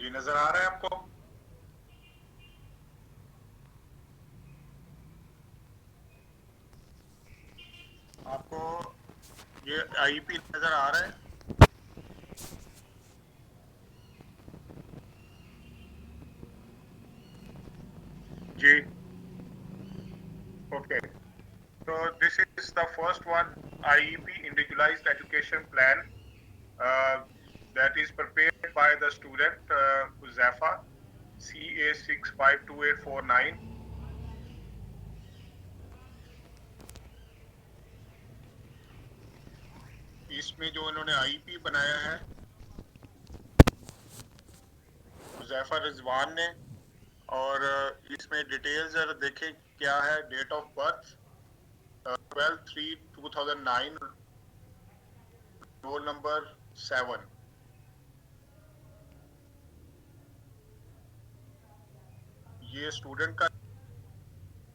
ये नजर आ रहा है आपको? आपको ये आईपी नजर आ रहा है? जी, okay. So this is the first one, IEP, Individualized Education Plan, uh, that is prepared by the student Huzafa, CA652849. इसमें जो इन्होंने आईपी बनाया है हुजैफा रिजवान ने, और इसमें डिटेल्स जरा देखें क्या है। Date of birth 12/3/2009, roll number 7। ये स्टूडेंट का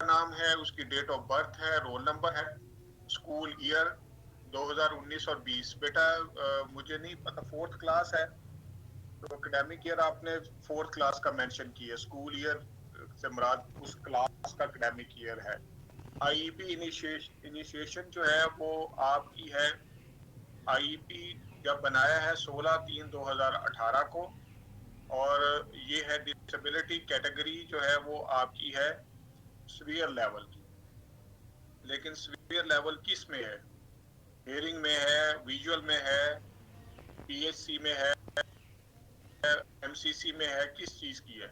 नाम है, उसकी डेट ऑफ बर्थ है, रोल नंबर है, स्कूल ईयर 2019 और 20। बेटा मुझे नहीं पता, फोर्थ क्लास है तो एकेडमिक ईयर आपने फोर्थ क्लास का मेंशन किया, स्कूल ईयर से मुराद उस क्लास का एकेडमिक ईयर है। आईईपी इनिशिएशन जो है वो आपकी है, आईईपी जब बनाया है 16/3/2018 को, और ये है डिसेबिलिटी कैटेगरी जो है वो आपकी है सीवियर लेवल की। लेकिन सीवियर लेवल किस में है? हियरिंग में है, विजुअल में है, पीएचसी में है, एमसीसी में है, किस चीज की है?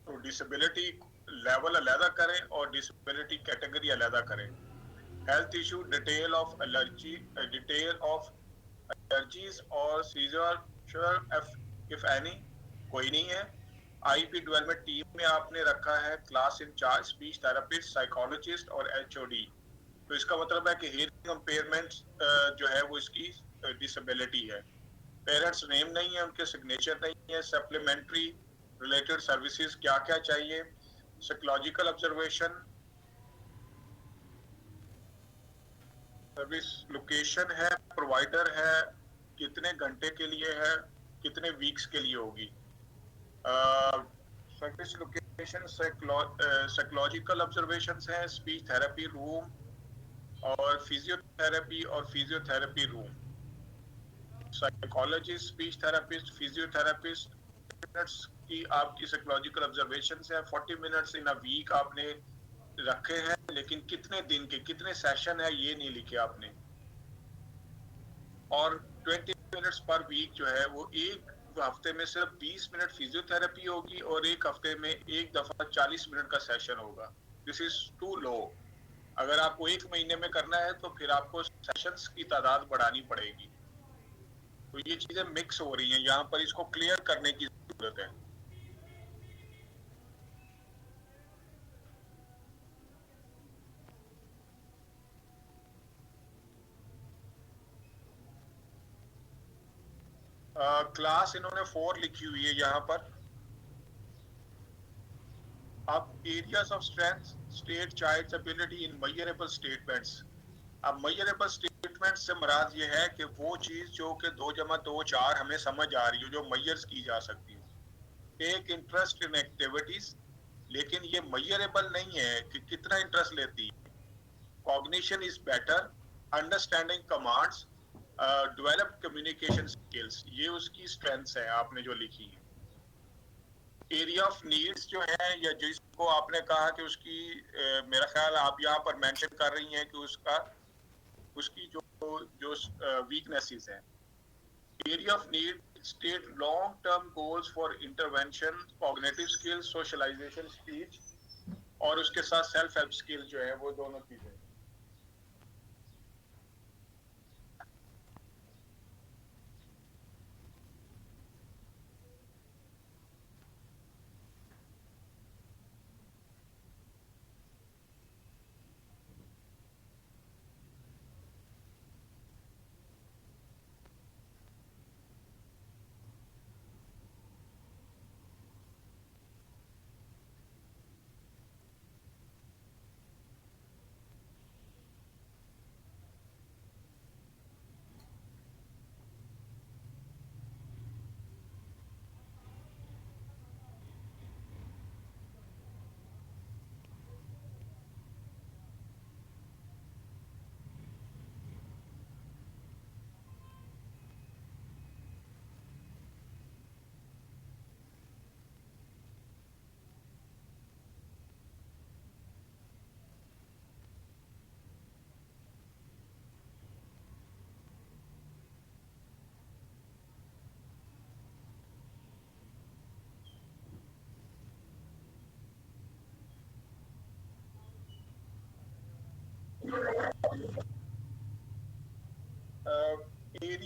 तो डिसेबिलिटी लेवल अलग करें और डिसेबिलिटी कैटेगरी अलग करें। Health issue, detail of allergy, detail of allergies और सीजर इफ एनी कोई नहीं है। आईपी डेवलपमेंट टीम में आपने रखा है class in-charge, speech therapist, psychologist और एचओडी। तो इसका मतलब है कि हियरिंग इम्पेयरमेंट जो है वो इसकी डिसेबिलिटी है। पेरेंट्स नेम नहीं है, उनके सिग्नेचर नहीं है। सप्लीमेंट्री रिलेटेड सर्विसेज क्या क्या चाहिए? साइकोलॉजिकल ऑब्जर्वेशन, सर्विस लोकेशन है, प्रोवाइडर है, कितने घंटे के लिए है, कितने वीक्स के लिए होगी। सर्विस लोकेशन, साइकोलॉजिकल ऑब्जर्वेशंस है, स्पीच थेरेपी रूम और physiotherapy room. Psychologist, speech therapist, physiotherapist, minutes की आपकी साइकोलॉजिकल ऑब्जर्वेशन है। 40 मिनट्स इन अ वीक आपने रखे हैं, लेकिन कितने दिन के कितने सेशन है ये नहीं लिखे आपने। और 20 मिनट्स पर वीक जो है वो एक हफ्ते में सिर्फ 20 मिनट फिजियोथेरेपी होगी और एक हफ्ते में एक दफा 40 मिनट का सेशन होगा। This is to low. अगर आपको एक महीने में करना है तो फिर आपको सेशंस की तादाद बढ़ानी पड़ेगी। तो ये चीजें मिक्स हो रही हैं यहाँ पर, इसको क्लियर करने की जरूरत है। क्लास इन्होंने 4 लिखी हुई है यहाँ पर। अब areas of strength, state child's ability in measurable statements. अब मेजरेबल स्टेटमेंट से मुराद ये है कि वो चीज जो कि 2+2=4 हमें समझ आ रही हो, जो मेजर्स की जा सकती हो। टेक इंटरेस्ट इन एक्टिविटीज, लेकिन ये मेजरेबल नहीं है कि कितना इंटरेस्ट लेती है। Cognition is better, understanding commands, develop communication skills, ये उसकी स्ट्रेंथ्स है आपने जो लिखी है। एरिया ऑफ नीड्स जो है, या जिसको आपने कहा कि उसकी मेरा ख्याल आप यहाँ पर मेंशन कर रही हैं कि उसकी जो जो वीकनेसेस हैं। Area of need, state long term goals for intervention, cognitive skills, socialisation, speech, और उसके साथ सेल्फ हेल्प स्किल जो है वो दोनों चीजें।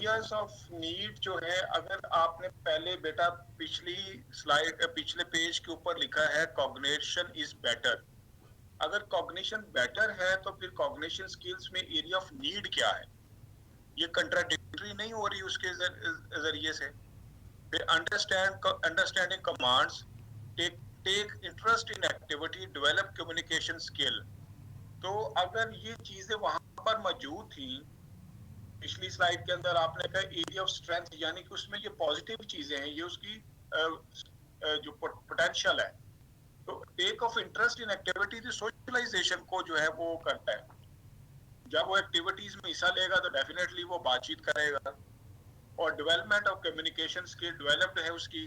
एरियाज ऑफ नीड जो है, अगर आपने पहले बेटा पिछली स्लाइड पिछले पेज के ऊपर लिखा है कॉग्निशन इज बेटर, अगर कॉग्निशन बेटर है तो फिर कॉग्निशन स्किल्स में एरिया ऑफ नीड क्या है? ये कंट्राडिक्टरी नहीं हो रही उसके जरिए से? फिर understanding commands, take interest in activity, develop communication skill. तो अगर ये चीजें वहां पर मौजूद थी, पिछली स्लाइड के अंदर आपने कहा एरिया ऑफ स्ट्रेंथ, यानी कि उसमें ये पॉजिटिव चीजें हैं, ये उसकी जो पोटेंशियल है। तो take of interest in activity socialisation को जो है वो करता है। जब वो एक्टिविटीज में हिस्सा लेगा तो डेफिनेटली वो बातचीत करेगा। और development of communication skill developed है उसकी।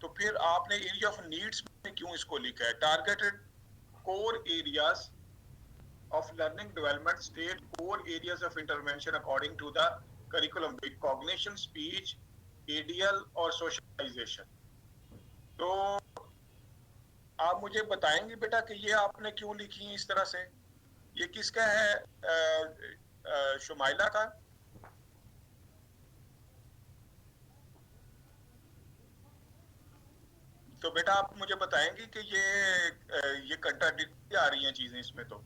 तो फिर आपने एरिया ऑफ नीड्स में क्यों इसको लिखा है? Targeted core areas of learning development, state core areas of intervention according to the curriculum with cognition, speech, ADL और socialization। तो आप मुझे बताएंगे बेटा कि ये आपने क्यों लिखी इस तरह से? ये किसका है? शुमाइला का? तो बेटा आप मुझे बताएंगे कि ये कंट्राडिक्ट आ रही हैं चीजें इसमें। तो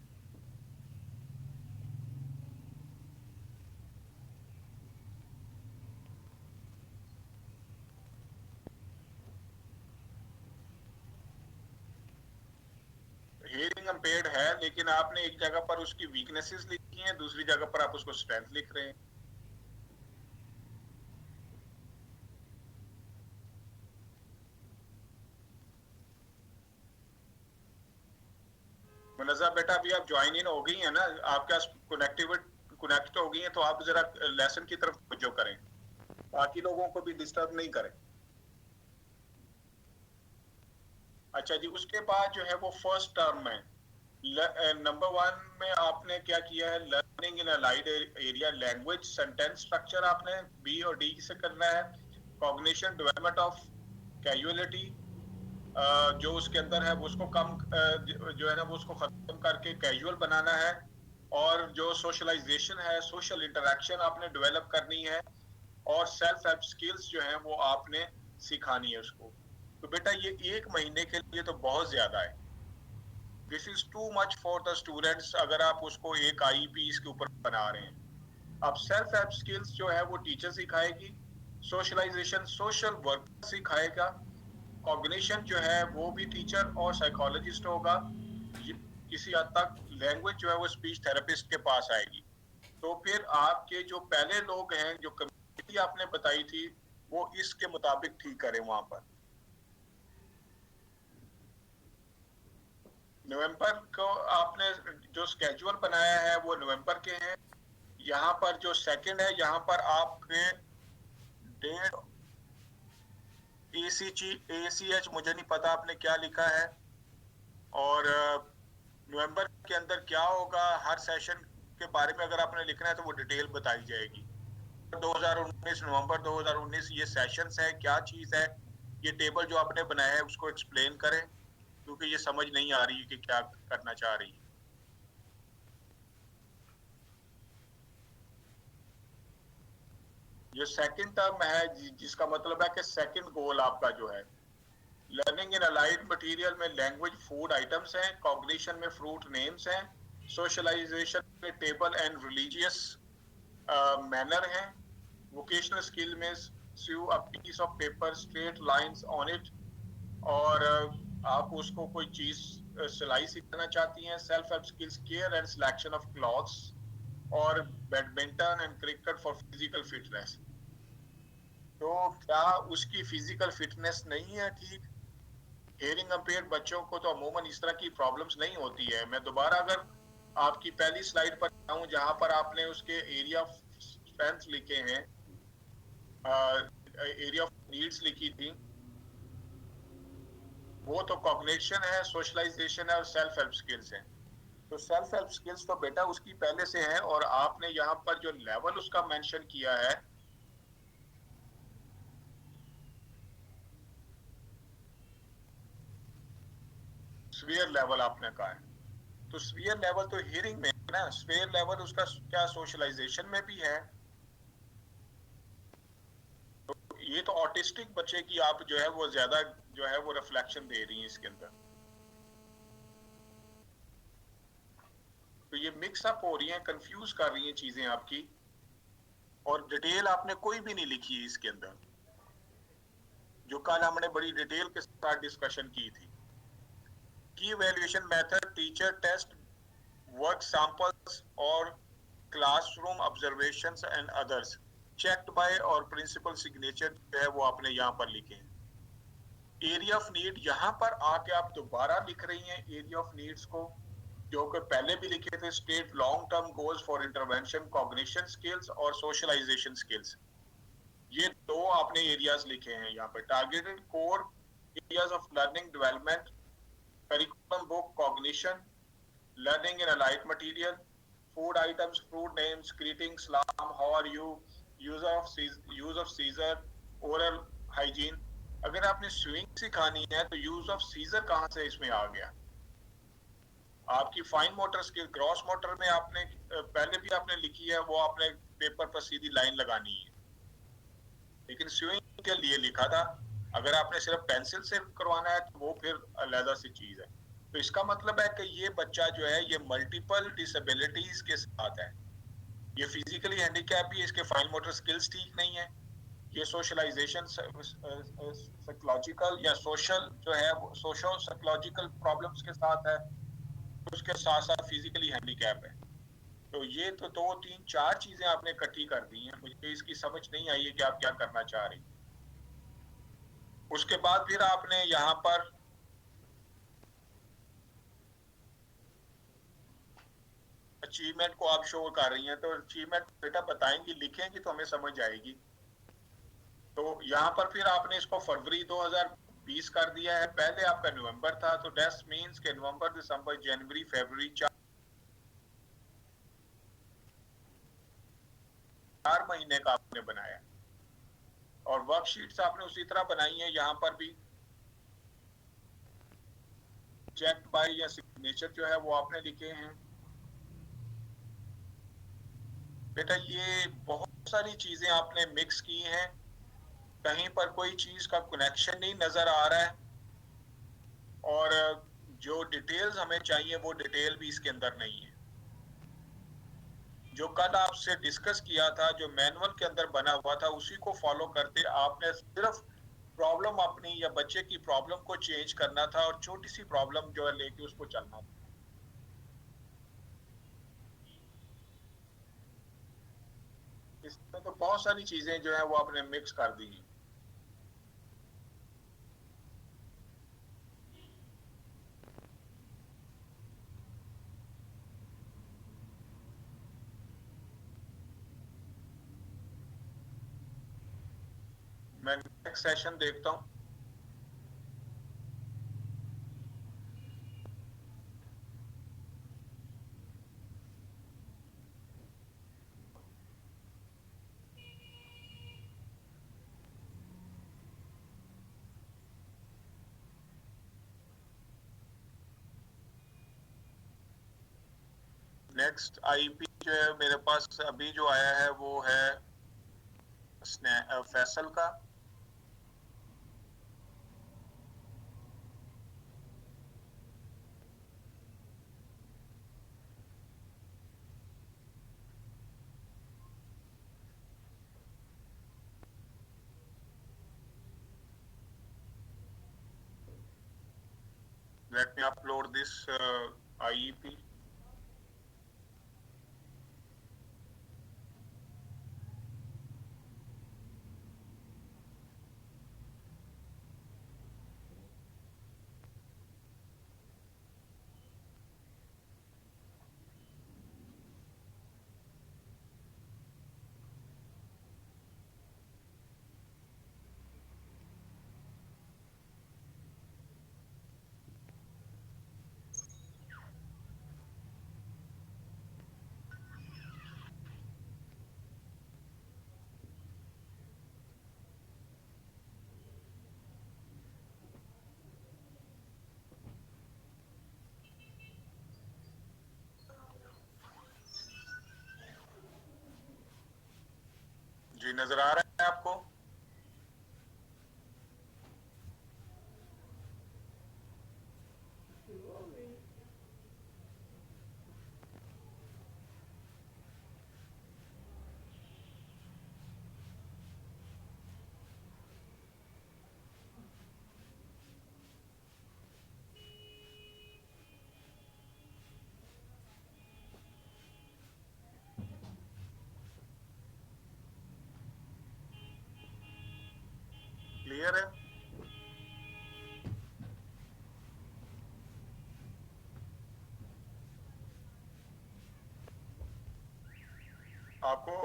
हियरिंग इम्पेयर्ड है, लेकिन आपने एक जगह पर उसकी वीकनेसेस लिखी हैं, दूसरी जगह पर आप उसको स्ट्रेंथ लिख रहे हैं। मुनज़्ज़ा बेटा अभी आप ज्वाइन इन हो गई हैं ना, आपके पास कनेक्ट हो गई हैं, तो आप जरा लेसन की तरफ तवज्जो करें, बाकी लोगों को भी डिस्टर्ब नहीं करें। अच्छा जी, उसके बाद जो है वो फर्स्ट टर्म है। नंबर 1 में आपने क्या किया है? Learning in allied area, language sentence structure आपने बी और डी से करना है। कॉग्निशन, डेवलपमेंट ऑफ कैजुअलिटी, जो उसके अंदर है वो उसको कम जो है ना वो उसको खत्म करके कैजुअल बनाना है। और जो सोशलाइजेशन है, सोशल इंटरेक्शन आपने डेवलप करनी है। और सेल्फ हेल्प स्किल्स जो है वो आपने सिखानी है उसको। तो बेटा ये 1 महीने के लिए तो बहुत ज्यादा है। This is too much for the students अगर आप उसको एक आईपी इसके ऊपर बना रहे हैं। अब सेल्फ हेल्प स्किल्स जो है वो टीचर सिखाएगी, सोशलाइजेशन सोशल वर्क सिखाएगा, कॉग्निशन जो है वो भी टीचर और साइकोलॉजिस्ट होगा, किसी हद तक लैंग्वेज जो है वो स्पीच थेरेपिस्ट के पास आएगी। तो फिर आपके जो पहले लोग हैं, जो कमेटी आपने बताई थी, वो इसके मुताबिक ठीक करें। वहां पर नवंबर को आपने जो स्केड्यूल बनाया है वो नवंबर के हैं। यहाँ पर जो सेकंड है, यहाँ पर आपके डेट ACH मुझे नहीं पता आपने क्या लिखा है। और नवंबर के अंदर क्या होगा हर सेशन के बारे में अगर आपने लिखना है तो वो डिटेल बताई जाएगी। 2019 नवंबर 2019 ये सेशंस है, क्या चीज है? ये टेबल जो आपने बनाया है उसको एक्सप्लेन करें, क्योंकि ये समझ नहीं आ रही है कि क्या करना चाह रही है। ये सेकंड टर्म है जिसका मतलब है कि सेकंड गोल आपका जो है लर्निंग इन अलाइड मटेरियल में लैंग्वेज फूड आइटम्स हैं, कॉग्निशन में फ्रूट नेम्स हैं, सोशलाइजेशन में टेबल एंड रिलीजियस मैनर है, वोकेशनल स्किल में sew a piece of paper straight lines on it, और आप उसको कोई चीज सिलाई सीखना चाहती हैं। Self help skills care and selection of clothes, और badminton and cricket for physical fitness. तो क्या उसकी फिजिकल फिटनेस नहीं है ठीक? हियरिंग इम्पेयर्ड बच्चों को तो अमूमन इस तरह की प्रॉब्लम्स नहीं होती है। मैं दोबारा अगर आपकी पहली स्लाइड पर आऊं जहां पर आपने उसके एरिया ऑफ स्ट्रेंथ लिखे हैं, एरिया ऑफ नीड्स लिखी थी, वो तो कॉग्निशन है, सोशलाइजेशन है और सेल्फ हेल्प स्किल्स है। तो सेल्फ हेल्प स्किल्स तो बेटा उसकी पहले से है, और आपने यहाँ पर जो लेवल उसका मेंशन किया है स्फीयर लेवल आपने कहा है। तो स्फीयर लेवल तो हियरिंग में है ना, स्फीयर लेवल उसका क्या सोशलाइजेशन में भी है? ये तो ऑटिस्टिक बच्चे की आप जो है वो ज्यादा जो है वो रिफ्लेक्शन दे रही हैं इसके अंदर। तो ये मिक्स अप हो रही हैं, कंफ्यूज कर रही हैं चीजें आपकी, और डिटेल आपने कोई भी नहीं लिखी है इसके अंदर, जो कल हमने बड़ी डिटेल के साथ डिस्कशन की थी। की valuation method, teacher test, work samples और classroom observations and others, checked by और प्रिंसिपल सिग्नेचर जो है वो आपने यहाँ पर लिखे हैं। एरिया ऑफ नीड, यहाँ पर आके आप दोबारा लिख रही हैं एरिया ऑफ नीड्स को, जो कि पहले भी लिखे थे। State long term goals for intervention, cognition skills और सोशलाइजेशन स्किल्स, ये दो आपने एरियाज लिखे हैं यहाँ पे। Targeted core areas of learning development, curriculum book, cognition, learning in a light material, food items, food names, greetings, salam, how are you, use of Caesar, oral hygiene। अगर आपने swing सिखानी है तो यूज ऑफ सीजर कहाँ से इसमें आ गया? आपकी fine motor skill, gross motor में आपने पहले भी आपने लिखी है, वो आपने पेपर पर सीधी लाइन लगानी है, लेकिन स्विंग के लिए लिखा था। अगर आपने सिर्फ पेंसिल से करवाना है तो वो फिर अलग सी चीज है। तो इसका मतलब है कि ये बच्चा जो है ये मल्टीपल डिसेबिलिटीज के साथ है, ये फिजिकली हैंडीकैप भी, इसके फाइन मोटर स्किल्स ठीक नहीं है, ये सोशलाइजेशन साइकोलॉजिकल या सोशल जो है सोशल साइकोलॉजिकल प्रॉब्लम्स के साथ है, उसके साथ साथ फिजिकली हैंडीकैप है। तो ये तो दो तीन चार चीजें आपने इकट्ठी कर दी हैं, मुझे इसकी समझ नहीं आई है कि आप क्या करना चाह रही। उसके बाद फिर आपने यहाँ पर अचीवमेंट को आप शो कर रही हैं, तो अचीवमेंट बेटा बताएंगी, लिखेंगी तो हमें समझ आएगी। तो यहाँ पर फिर आपने इसको फरवरी 2020 कर दिया है, पहले आपका नवंबर था, तो दैट मींस के नवंबर, दिसंबर, जनवरी, फरवरी, 4 महीने का आपने बनाया। और वर्कशीट्स आपने उसी तरह बनाई है, यहाँ पर भी चेक बाय या सिग्नेचर जो है वो आपने लिखे हैं। बेटा ये बहुत सारी चीजें आपने मिक्स की हैं, कहीं पर कोई चीज का कनेक्शन नहीं नजर आ रहा है, और जो डिटेल्स हमें चाहिए वो डिटेल भी इसके अंदर नहीं है। जो कल आपसे डिस्कस किया था, जो मैनुअल के अंदर बना हुआ था, उसी को फॉलो करते आपने सिर्फ प्रॉब्लम अपनी या बच्चे की प्रॉब्लम को चेंज करना था, और छोटी सी प्रॉब्लम जो है लेके उसको चलना था। इसमें तो बहुत सारी चीजें जो है वो आपने मिक्स कर दी हैं। मैं नेक्स्ट सेशन देखता हूँ। नेक्स्ट आईपी जो है मेरे पास अभी जो आया है वो है फैसल का। Let me upload this IEP. जी नजर आ रहा है आपको? क्लियर है? आपको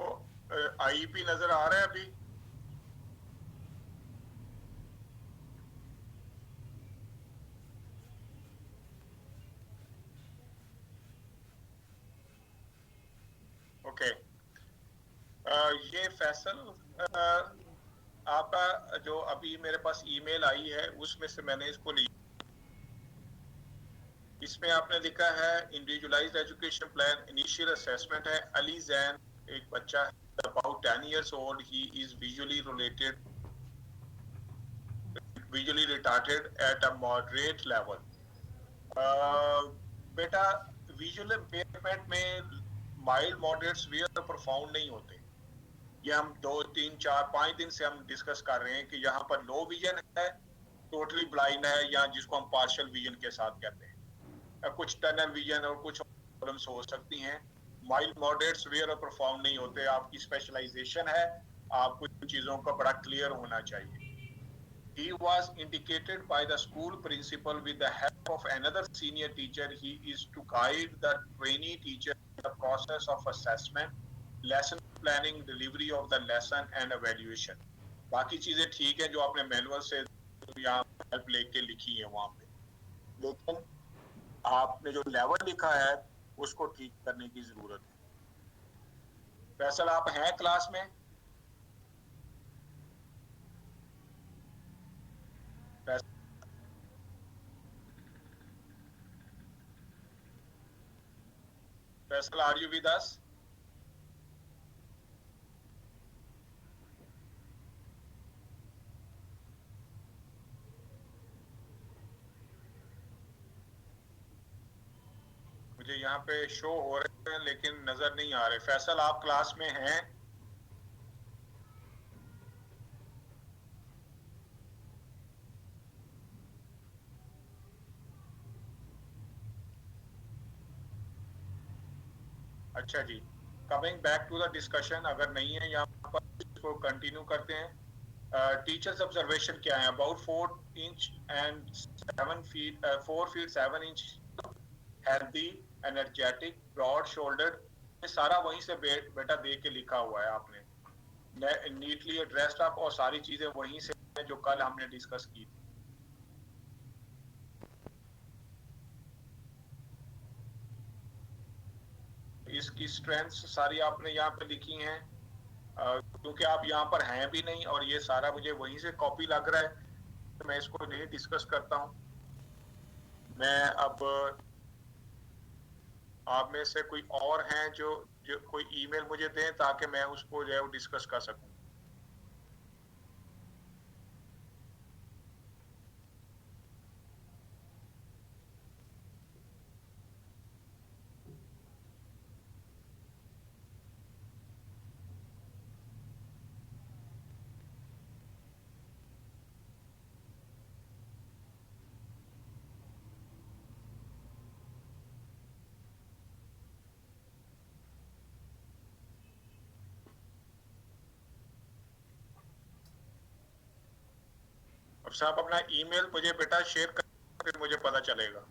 आईईपी नजर आ रहा है अभी? ओके। ये फैसल, आपका जो अभी मेरे पास ईमेल आई है उसमें से मैंने इसको लिया। इसमें आपने लिखा है individualised education plan, initial assessment है। अली जैन एक बच्चा है, about 10 years old, he is visually retarded at a moderate level। बेटा, विजुअल इम्पेयरमेंट में माइल्ड, मॉडरेट, सीवियर, प्रोफाउंड नहीं होते। ये हम 2 3 4 5 दिन से हम डिस्कस कर रहे हैं कि यहाँ पर लो विजन है, टोटली ब्लाइंड है, या जिसको हम पार्शियल विजन के साथ कहते हैं। कुछ टनल विजन और कुछ प्रॉब्लम्स हो सकती हैं। माइल्ड, मॉडरेट, सीवियर और प्रोफाउंड नहीं होते। आपकी स्पेशलाइजेशन है, आपको इन चीजों का बड़ा क्लियर होना चाहिए। He was indicated by the school principal with the help of another senior teacher. He is to guide the trainee teacher in the process of assessment, lesson planning, delivery of the lesson and evaluation। बाकी चीजें ठीक है जो आपने manual से यहाँ help लेके लिखी है वहां पे, लेकिन आपने जो लेवल लिखा है उसको ठीक करने की जरूरत है। फैसल, आप हैं क्लास में? Faisal, are you with us? मुझे यहाँ पे शो हो रहे हैं लेकिन नजर नहीं आ रहे। फैसल, आप क्लास में हैं? अच्छा जी, coming back to the discussion, अगर नहीं है यहाँ पर इसको कंटिन्यू करते हैं। टीचर्स ऑब्जर्वेशन क्या है? About 4 inch and 7 feet, 4 feet 7 inch, healthy, energetic, broad shouldered. ये सारा वहीं से बेटा दे के लिखा हुआ है आपने, नीटली ड्रेस्ड अप, और सारी चीजें वहीं से जो कल हमने डिस्कस की थी। इसकी स्ट्रेंथ्स सारी आपने यहाँ पे लिखी हैं, क्योंकि आप यहाँ पर हैं भी नहीं और ये सारा मुझे वहीं से कॉपी लग रहा है, तो मैं इसको नहीं डिस्कस करता हूँ। मैं अब, आप में से कोई और हैं जो कोई ईमेल मुझे दें ताकि मैं उसको जो है वो डिस्कस कर सकूं। अब साहब अपना ईमेल मुझे बेटा शेयर कर, फिर मुझे पता चलेगा।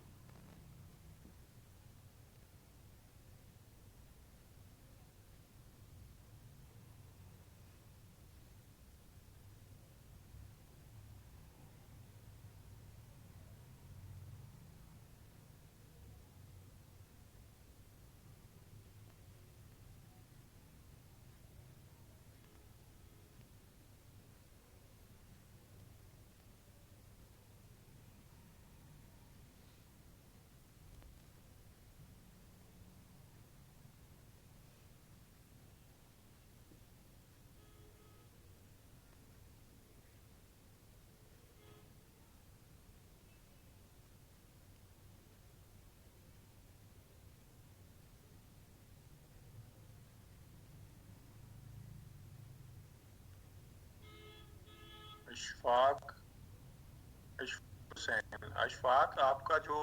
अशफाक, हुसैन, अशफाक, आपका जो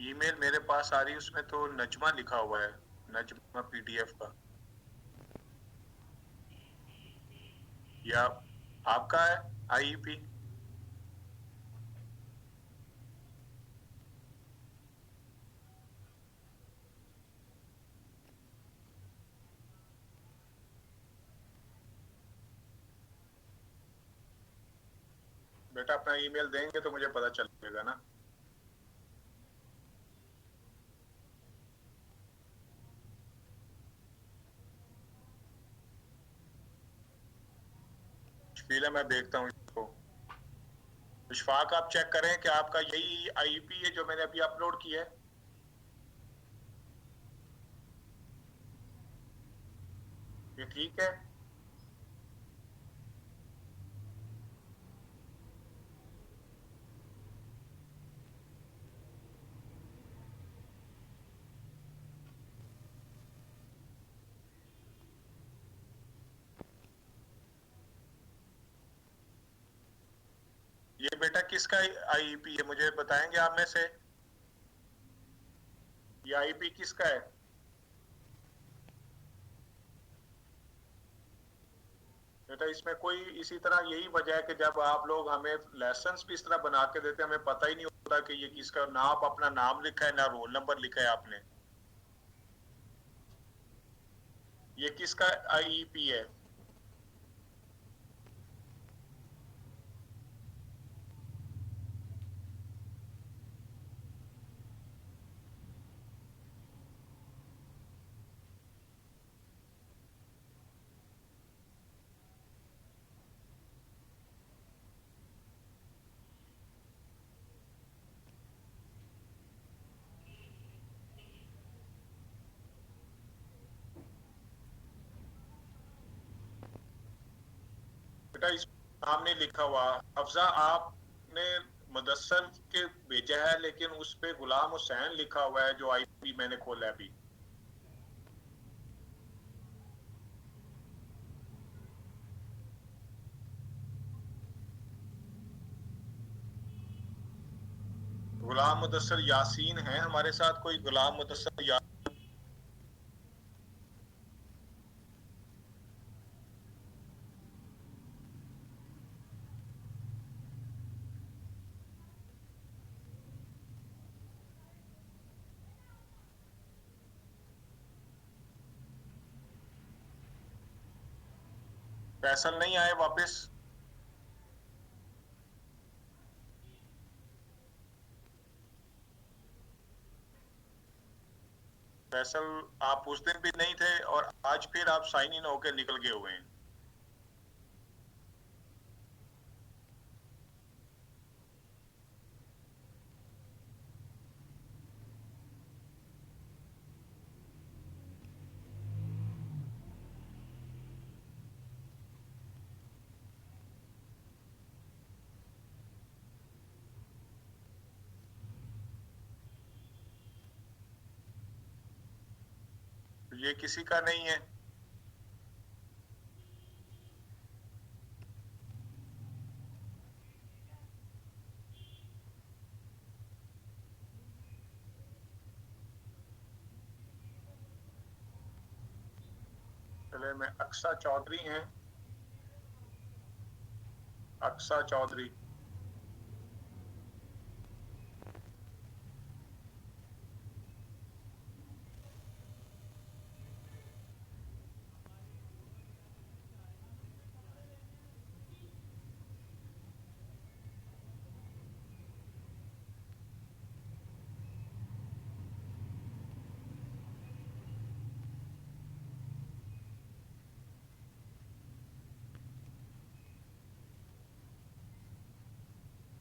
ईमेल मेरे पास आ रही है उसमें तो नजमा लिखा हुआ है, नजमा पीडीएफ का, या आपका है? आईईपी। बेटा अपना ईमेल देंगे तो मुझे पता चलेगा ना। है मैं देखता हूँ इसको। इशफाक आप चेक करें कि आपका यही आईईपी है जो मैंने अभी अपलोड किया है। ये ठीक है। ये बेटा किसका आईईपी है मुझे बताएंगे आप में से? ये आईईपी किसका है? बेटा इसमें कोई इसी तरह यही वजह है कि जब आप लोग हमें लेसन्स भी इस तरह बना के देते हैं हमें पता ही नहीं होता कि ये किसका, ना आप अपना नाम लिखा है ना रोल नंबर लिखा है आपने। ये किसका आईईपी है? बेटा इस सामने लिखा हुआ अफजा आपने मुदस्सर के भेजा है लेकिन उस पे गुलाम हुसैन लिखा हुआ है जो आईपी मैंने खोला है अभी। गुलाम मुदस्सर यासीन है हमारे साथ कोई? गुलाम मुदस्सर या फैसल नहीं आए वापस? फैसल आप उस दिन भी नहीं थे और आज फिर आप साइन इन होकर निकल गए हुए हैं। ये किसी का नहीं है। चले में अक्सा चौधरी हैं। अक्सा चौधरी।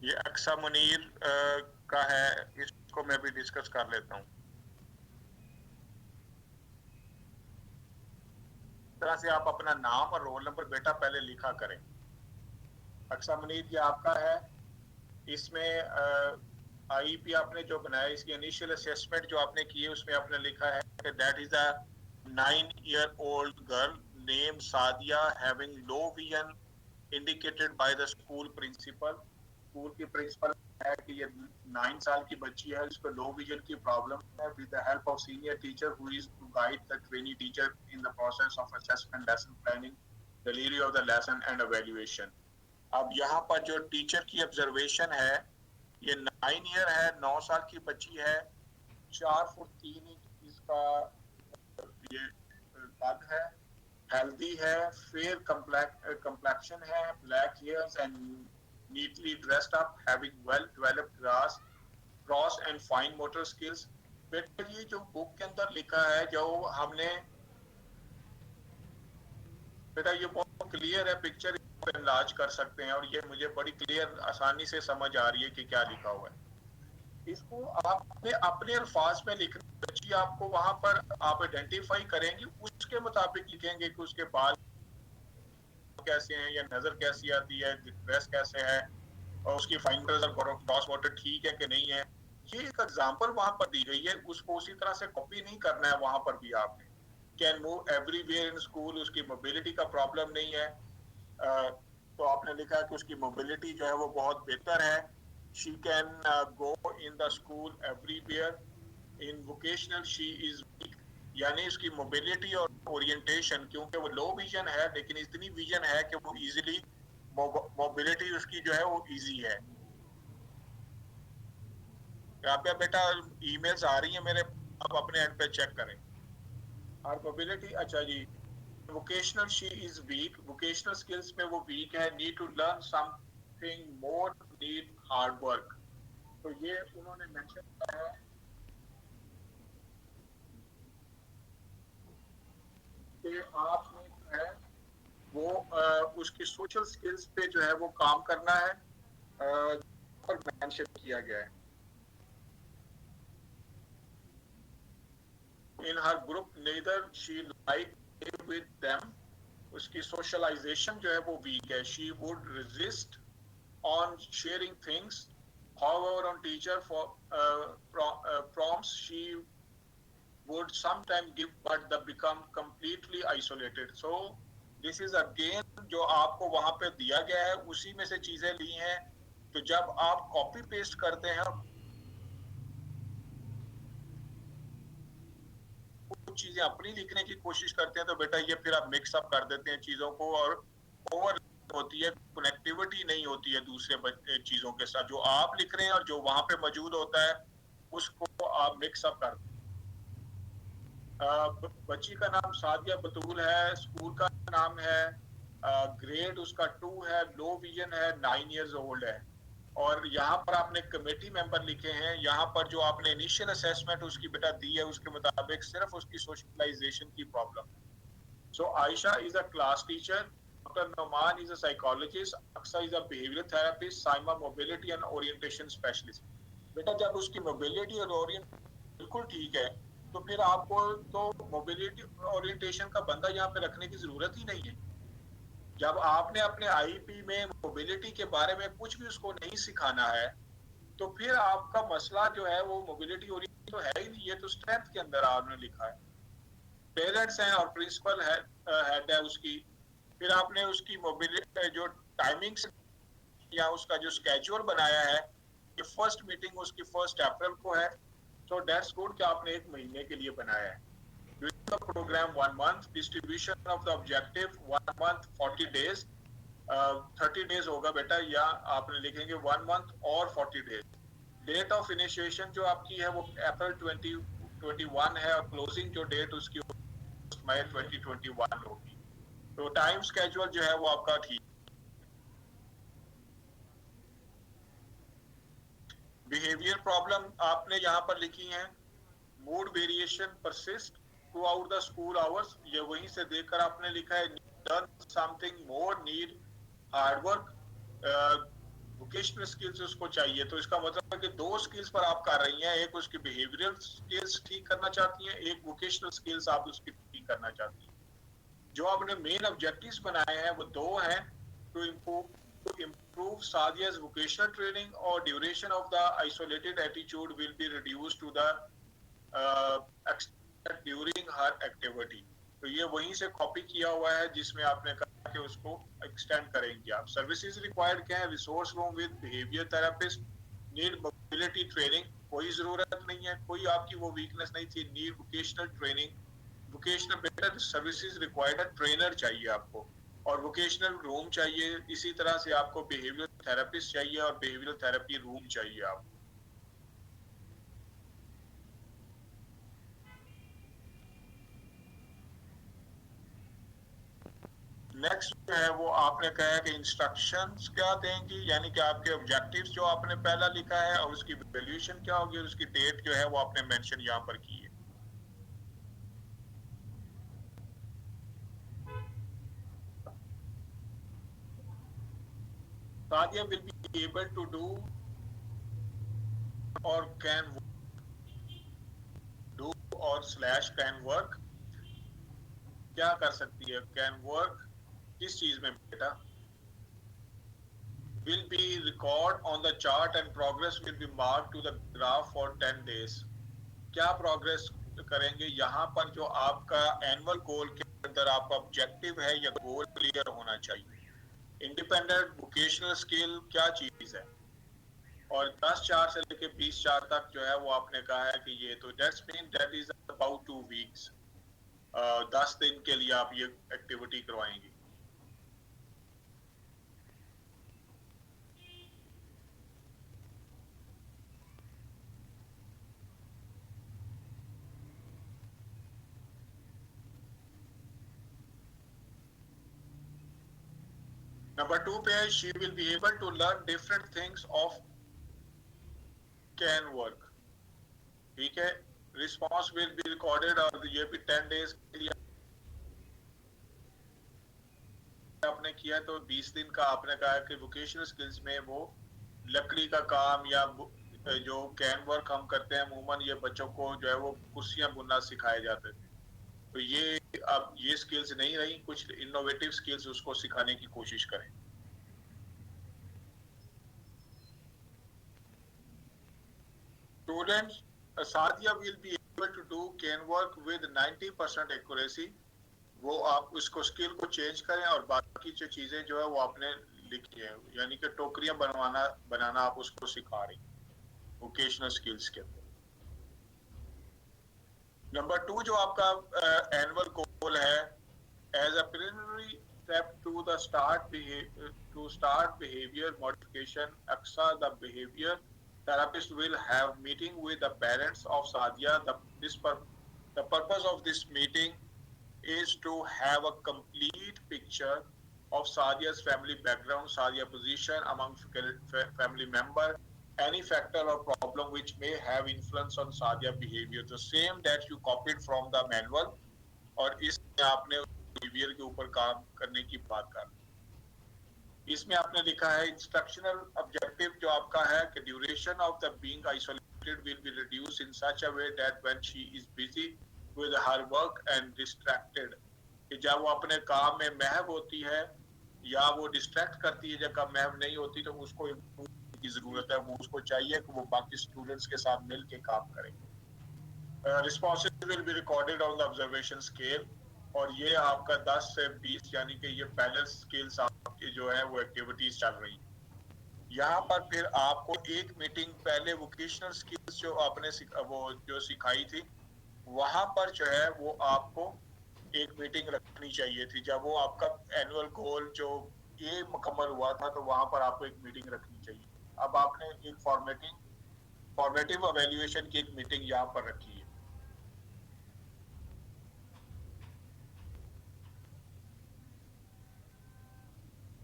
ये अक्सा मुनीर का है। इसको मैं भी डिस्कस कर लेता हूँ। इस तरह से आप अपना नाम और रोल नंबर बेटा पहले लिखा करें। अक्सा मुनीर ये आपका है। इसमें आईपी आपने जो बनाया इसकी इनिशियल असेसमेंट जो आपने की है उसमें आपने लिखा है कि that is a 9-year-old girl name Sadia having low vision indicated by the school principal. School की प्रिंसिपल है कि ये 9 साल की बच्ची है, इसको लो विजन की प्रॉब्लम है। With the help of senior teacher who is to guide the trainee teacher in the process of assessment lesson planning delivery of the lesson and evaluation. अब यहाँ पर जो टीचर की ऑब्जर्वेशन है, ये 9 year है, 9 साल की बच्ची है, 4 फुट 3 इंच इसका ये कद है, हेल्दी है, फेयर complexion है, black hairs and neatly dressed up, having well developed gross and fine motor skills. बेटा ये जो बुक के अंदर लिखा है, जो हमने बेटा ये बहुत क्लियर है, पिक्चर इनलार्ज कर सकते हैं और ये मुझे बड़ी क्लियर आसानी से समझ आ रही है कि क्या लिखा हुआ है। इसको आपने अपने अल्फाज में लिखना चाहिए, आपको वहां पर आप आइडेंटिफाई करेंगे, उसके मुताबिक लिखेंगे कि उसके बाल कैसे हैं या नजर कैसी आती है, ड्रेस कैसे है और उसकी फाइंडर्स और क्रॉस वाटर ठीक है कि नहीं है। ये एक एग्जांपल वहां पर दी गई है, उसको उसी तरह से कॉपी नहीं करना है। वहां पर भी आपने can move everywhere in school, उसकी मोबिलिटी का प्रॉब्लम नहीं है। तो आपने लिखा है कि उसकी मोबिलिटी जो है वो बहुत बेहतर है। She can go in the school everywhere. In vocational she is week, यानी इसकी मोबिलिटी और ओरिएंटेशन, क्योंकि वो लो विजन है लेकिन इतनी विजन है कि वो इजीली मोबिलिटी उसकी जो है वो इजी है। यहाँ पे बेटा ईमेल्स आ रही हैं मेरे, आप अपने एंड पे चेक करें। और मोबिलिटी, अच्छा जी, vocational she is weak, vocational skills में वो वीक है। Need to learn something more, need hard work. तो ये उन्होंने मेंशन किया है कि आपने जो है वो उसकी सोशल स्किल्स पे जो है वो काम करना है, और मेंशन किया गया है। In her group neither she like with them, उसकी सोशलाइजेशन जो है वो वीक है। She would resist on sharing things. However, on teacher for prompts, she would sometimes give, but the become completely isolated. So this is again जो आपको वहां पे दिया गया है उसी में से चीजें ली हैं। तो जब आप कॉपी पेस्ट करते हैं कुछ चीजें अपनी लिखने की कोशिश करते हैं, तो बेटा ये फिर आप मिक्स अप कर देते हैं चीजों को और ओवर होती है, कनेक्टिविटी नहीं होती है दूसरे चीजों के साथ। जो आप लिख रहे हैं और जो वहां पे मौजूद होता है उसको आप मिक्स अप कर। बच्ची का नाम सादिया बतूल है, स्कूल का नाम है, ग्रेड उसका 2 है, लो विजन है, 9 इयर्स ओल्ड है। और यहाँ पर आपने कमेटी मेंबर लिखे हैं। यहाँ पर जो आपने इनिशियल असेसमेंट उसकी बेटा दी है उसके मुताबिक सिर्फ उसकी सोशलाइजेशन की प्रॉब्लम है। So Ayesha is a class teacher, doctor Noman is a psychologist, Aqsa is a behavioural therapist, Saima mobility and orientation specialist. बेटा जब उसकी मोबिलिटी और ओरिएंटेशन बिल्कुल ठीक है, तो फिर आपको तो मोबिलिटी ओरिएंटेशन का बंदा यहाँ पे रखने की जरूरत ही नहीं है। जब आपने अपने आईपी में मोबिलिटी के बारे में कुछ भी उसको नहीं सिखाना है, तो फिर आपका मसला जो है वो मोबिलिटी ओरिएंटेशन तो है ही नहीं, ये तो स्ट्रेंथ के अंदर आपने लिखा है। पेरेंट्स हैं और प्रिंसिपल हेड है उसकी। फिर आपने उसकी मोबिलिटी जो टाइमिंग्स या उसका जो स्केड्यूल बनाया है कि फर्स्ट मीटिंग उसकी 1 अप्रैल को है, तो दैट्स गुड कि आपने 1 महीने के लिए बनाया है। Program 1 month, distribution of the objective 1 month 40 days, 30 days होगा बेटा, या आपने लिखेंगे 1 मंथ और 40 डेज। डेट ऑफ इनिशिएशन जो आपकी है वो अप्रैल 2021 है और क्लोजिंग जो डेट उसकी मई 2021 होगी। तो टाइम स्केड्यूल जो है वो आपका ठीक। बिहेवियर प्रॉब्लम आपने यहाँ पर लिखी है, mood variation persist through out the school hours, ये वहीं से देखकर आपने लिखा है। Learn something more, need hard work, vocational skills उसको चाहिए। तो इसका मतलब है कि 2 स्किल्स पर आप कर रही हैं, एक उसकी बिहेवियरल स्किल्स ठीक करना चाहती हैं, एक वोकेशनल स्किल्स आप उसकी ठीक करना चाहती हैं। जो आपने मेन ऑब्जेक्टिव्स बनाए हैं वो 2 हैं। To improve Sadia's vocational training or duration of the isolated attitude will be reduced to the during her activity. तो ये वहीं से कॉपी किया हुआ है जिसमें आपने कहा कि उसको एक्सटेंड करेंगे आप। सर्विसेज रिक्वायर्ड क्या है, resource room with behaviour therapist, need mobility training, कोई जरूरत नहीं है, कोई आपकी वो वीकनेस नहीं थी। Need vocational training, vocational better services required, trainer चाहिए आपको। और वोकेशनल रूम चाहिए। इसी तरह से आपको बिहेवियरल थेरेपिस्ट चाहिए और बिहेवियरल थेरेपी रूम चाहिए आपको। नेक्स्ट जो है वो आपने कहा है कि इंस्ट्रक्शंस क्या देंगी, यानी कि आपके ऑब्जेक्टिव्स जो आपने पहला लिखा है और उसकी वैल्यूएशन क्या होगी और उसकी डेट जो है वो आपने मेंशन यहाँ पर की है। Sadia will be able to do or can do और स्लैश कैन वर्क, क्या कर सकती है कैन वर्क किस चीज में बेटा? will be record on the chart and progress will be marked to the graph for 10 days। क्या प्रोग्रेस करेंगे यहाँ पर? जो आपका एनुअल गोल के अंदर आपका ऑब्जेक्टिव है या गोल क्लियर होना चाहिए। इंडिपेंडेंट वोकेशनल स्किल क्या चीज है? और 10/4 से लेके 20/4 तक जो है वो आपने कहा है कि ये तो that's mean that is about 2 weeks. 10 दिन के लिए आप ये एक्टिविटी करवाएंगे। नंबर 2 पे है she will be able to learn different things of can work. ठीक है, रिस्पॉन्स विल बी रिकॉर्डेड और ये भी 10 डेज के लिए आपने किया। तो 20 दिन का आपने कहा कि वोकेशनल स्किल्स में वो लकड़ी का काम या जो कैन वर्क हम करते हैं अमूमन ये बच्चों को जो है वो कुर्सियां बुनना सिखाए जाते थे। तो ये अब ये स्किल्स नहीं रही, कुछ इनोवेटिव स्किल्स उसको सिखाने की कोशिश करें। Students, Sadia will be able to do can work with 90% accuracy. वो आप उसको स्किल को चेंज करें और बाकी जो चीजें जो है वो आपने लिखी है, यानी कि टोकरियां बनाना आप उसको सिखा रही वोकेशनल स्किल्स के अंदर। नंबर 2 जो आपका एनुअल गोल है, as a preliminary step to start behavior modification, AXA, the behavior therapist will have meeting with the parents of Sadia. The purpose of this meeting is to have a complete picture of Sadia's family background, Sadia position among family member, any factor or problem which may have influence on Sadia behavior, the same that you copied from the manual। और इसमें आपने behaviour के ऊपर काम करने की बात कर। इसमें आपने लिखा है इंस्ट्रक्शनल ऑब्जेक्टिव जो आपका है कि duration of the being isolated will be reduce in such a way that when she is busy with her work and distracted, कि जब वो अपने काम में महव होती है या वो डिस्ट्रैक्ट करती है, जब महव नहीं होती तो उसको की जरूरत है, वो उसको चाहिए कि वो बाकी स्टूडेंट्स के साथ मिल के काम करे। Responsive will be recorded on the observation scale. और ये आपका 10 से 20 यानी कि ये बैलेंस स्किल्स आपकी जो है वो एक्टिविटीज चल रही है। यहाँ पर फिर आपको एक मीटिंग पहले वोकेशनल स्किल्स जो आपने वो जो सिखाई थी वहां पर जो है वो आपको एक मीटिंग रखनी चाहिए थी। जब वो आपका एनुअल गोल जो ये मुकम्मल हुआ था तो वहां पर आपको एक मीटिंग रखनी चाहिए। अब आपने एक फॉर्मेटिव एवेल्युएशन की एक मीटिंग यहाँ पर रखी है।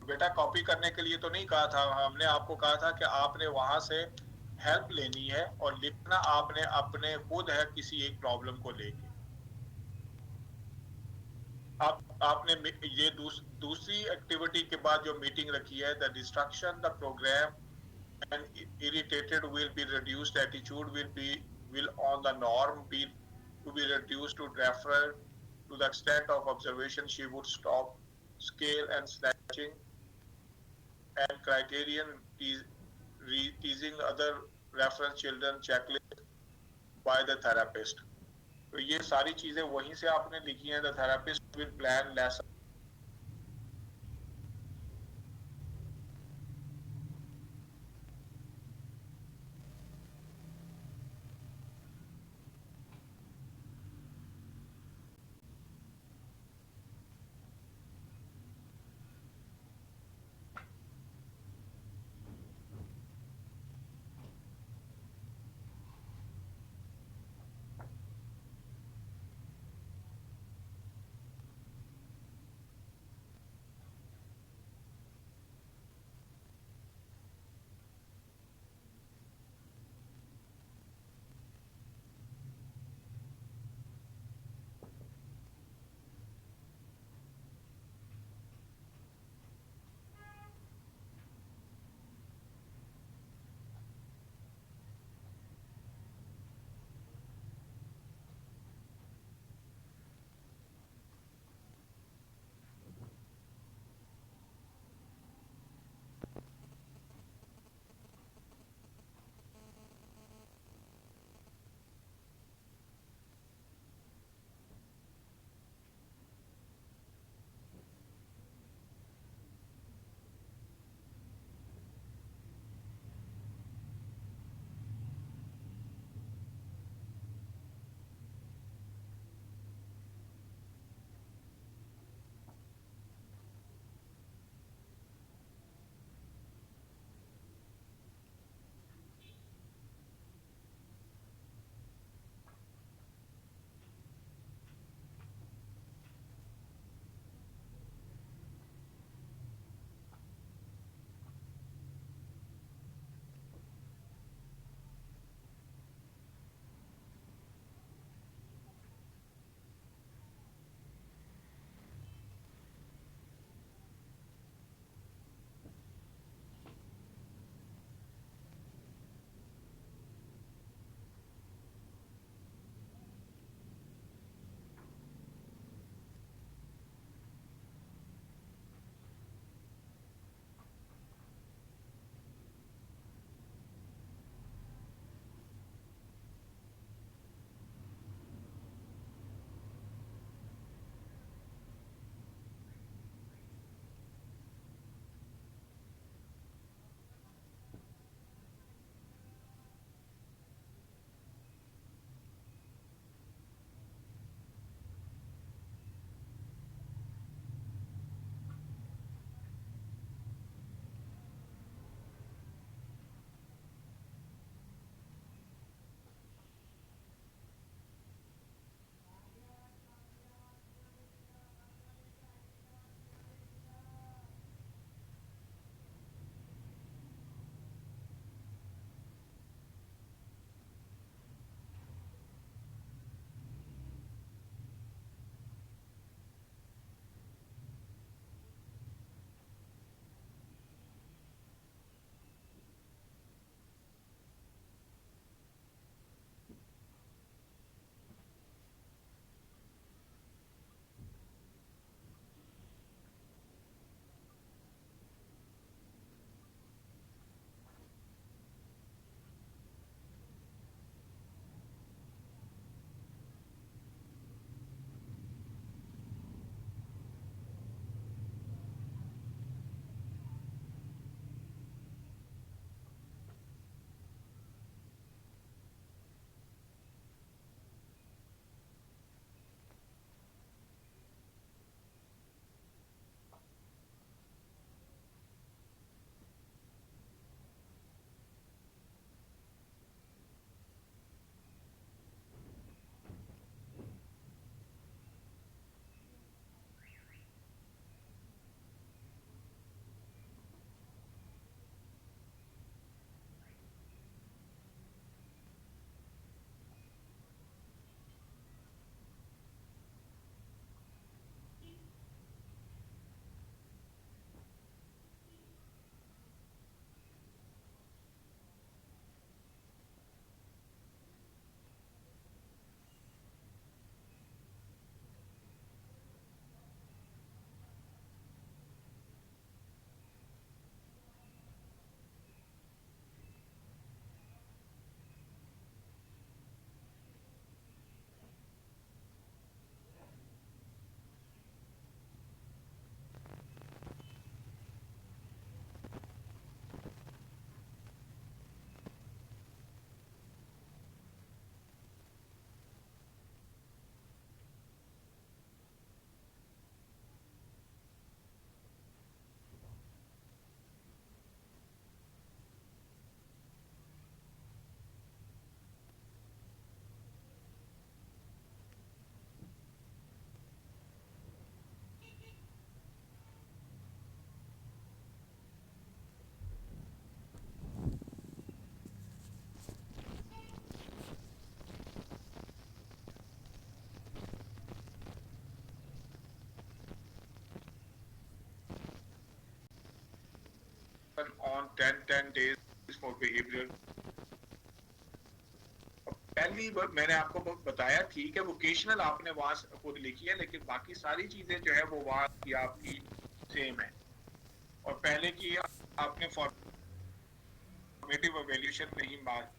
बेटा कॉपी करने के लिए तो नहीं कहा था, हमने आपको कहा था कि आपने वहां से हेल्प लेनी है और लिखना आपने अपने खुद है किसी एक प्रॉब्लम को लेके। आप आपने ये दूसरी एक्टिविटी के बाद जो मीटिंग रखी है, the destruction the program and irritated will be reduced, attitude will on the norm be to be reduced to refer to the extent of observation she would stop scale and snatching and criterion teasing other reference children checklist by the therapist। तो ये सारी चीजें वहीं से आपने लिखी हैं। The therapist will plan lesson. happen on 10 days for behavioral. पहली मैंने आपको बताया थी कि वोकेशनल आपने वहां खुद लिखी है, लेकिन बाकी सारी चीजें जो है वो वहां की आपकी सेम है। और पहले की आपने फॉर्मेटिव एवेल्यूएशन नहीं बात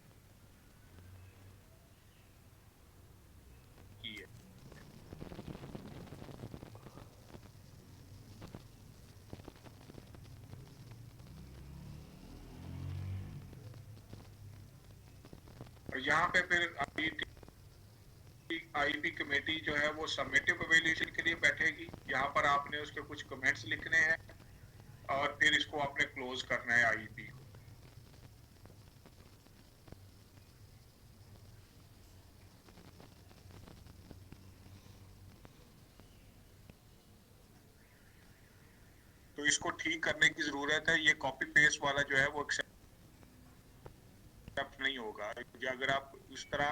की है। और यहाँ पे फिर आईपी कमेटी जो है वो सबमिटिव एवेल्यूएशन के लिए बैठेगी। यहाँ पर आपने उसके कुछ कमेंट्स लिखने हैं और फिर इसको आपने क्लोज करना है आईपी को। तो इसको ठीक करने की जरूरत है। ये कॉपी पेस्ट वाला जो है वो एक्सेप्ट नहीं होगा। अगर आप इस तरह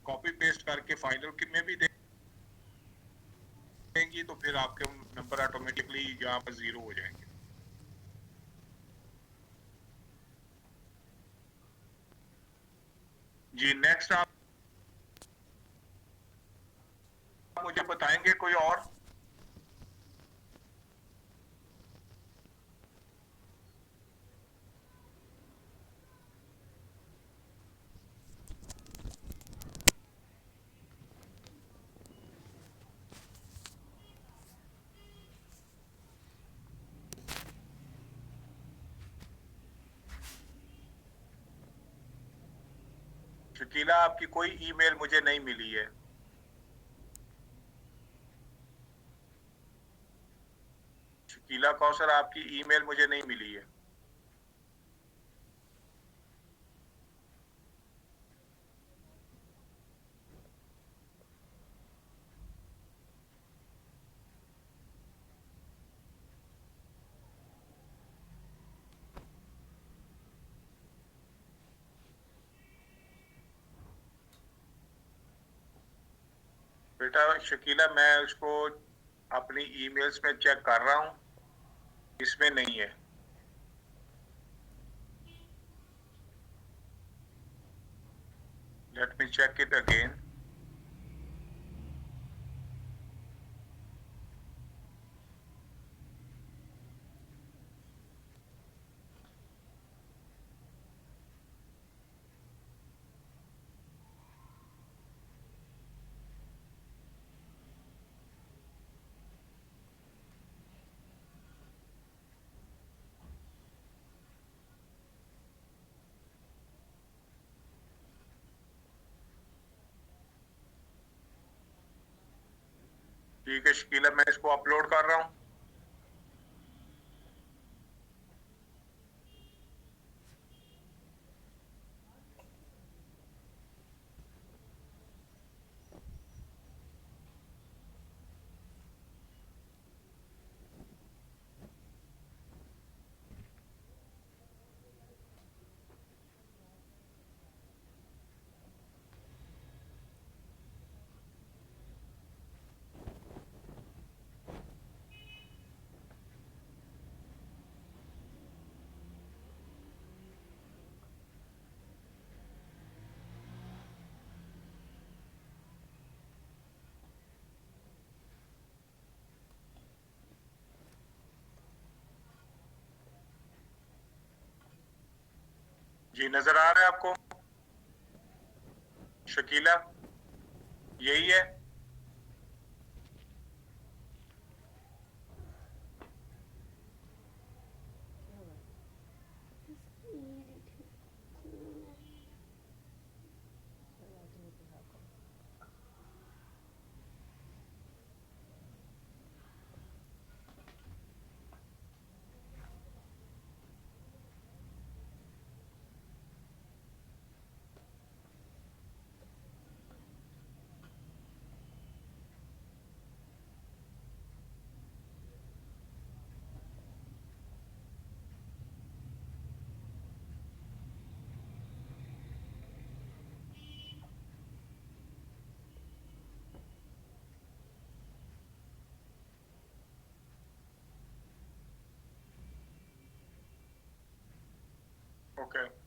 कॉपी पेस्ट करके फाइनल में भी देंगी तो फिर आपके नंबर ऑटोमेटिकली यहाँ पर 0 हो जाएंगे। जी नेक्स्ट आप मुझे बताएंगे कोई और? शकीला आपकी कोई ईमेल मुझे नहीं मिली है। शकीला कौसर आपकी ईमेल मुझे नहीं मिली है। बेटा शकीला मैं उसको अपनी ईमेल्स में चेक कर रहा हूँ, इसमें नहीं है। Let me check it again. ठीक है शकीला, मैं इसको अपलोड कर रहा हूँ। जी नजर आ रहा है आपको शकीला? यही है। ओके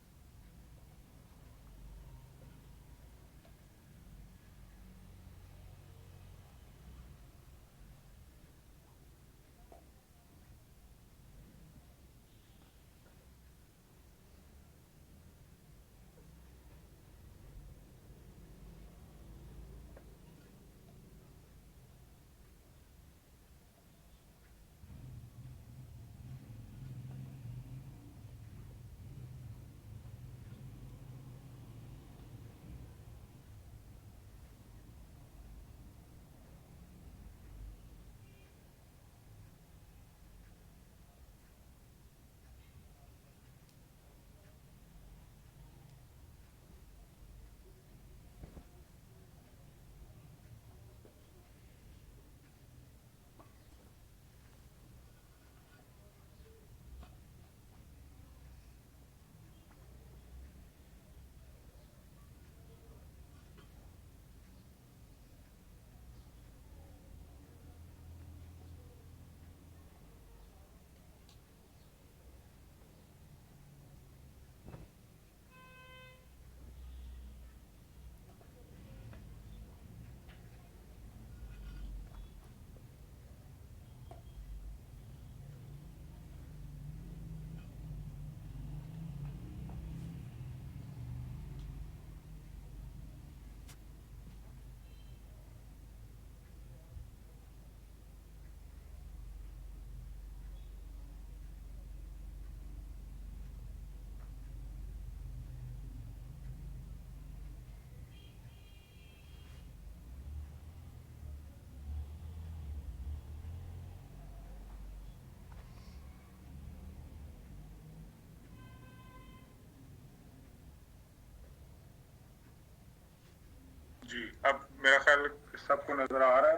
जी, अब मेरा ख्याल सबको नजर आ रहा है,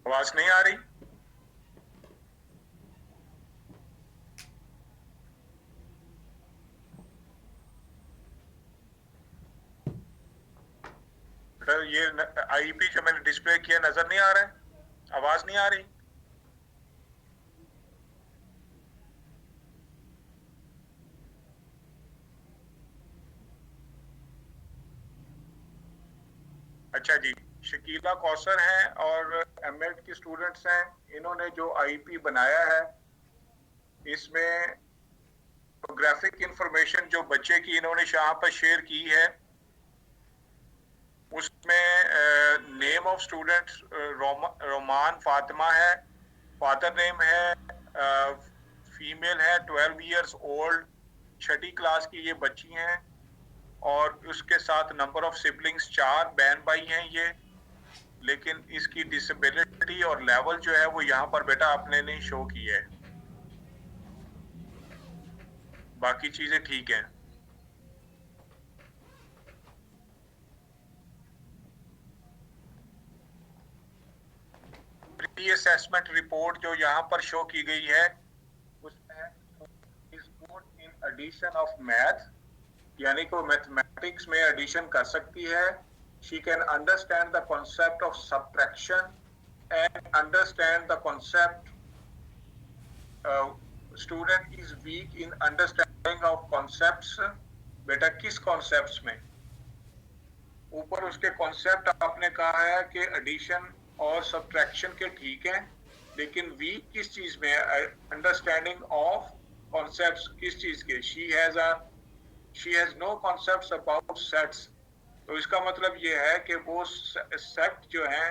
आवाज नहीं आ रही? बेटा ये आईपी जो मैंने डिस्प्ले किया नजर नहीं आ रहा है, आवाज नहीं आ रही? अच्छा जी, शकीला कौसर हैं और एमएड के स्टूडेंट्स हैं। इन्होंने जो आईपी बनाया है इसमें ग्राफिक इंफॉर्मेशन जो बच्चे की इन्होंने यहाँ पर शेयर की है उसमें name of student Roman Fatima है, फादर नेम है फीमेल है, 12 इयर्स ओल्ड, छठी क्लास की ये बच्ची हैं और उसके साथ नंबर ऑफ सिबलिंग्स 4 बहन भाई हैं ये। लेकिन इसकी डिसेबिलिटी और लेवल जो है वो यहाँ पर बेटा आपने नहीं शो की है, बाकी चीजें ठीक हैं। प्री असेसमेंट रिपोर्ट जो यहाँ पर शो की गई है उसमें is good in addition of math, यानी कि वो मैथमेटिक्स में एडिशन कर सकती है। She can understand the concept of subtraction and understand the concept. Student is weak in understanding of concepts. बेटा किस कॉन्सेप्ट्स में? ऊपर उसके कॉन्सेप्ट आपने कहा है कि एडिशन और सब्ट्रैक्शन के ठीक है, लेकिन वीक किस चीज में? अंडरस्टैंडिंग ऑफ कॉन्सेप्ट्स किस चीज के? She has no concepts about sets. तो इसका मतलब ये है कि वो सेट जो है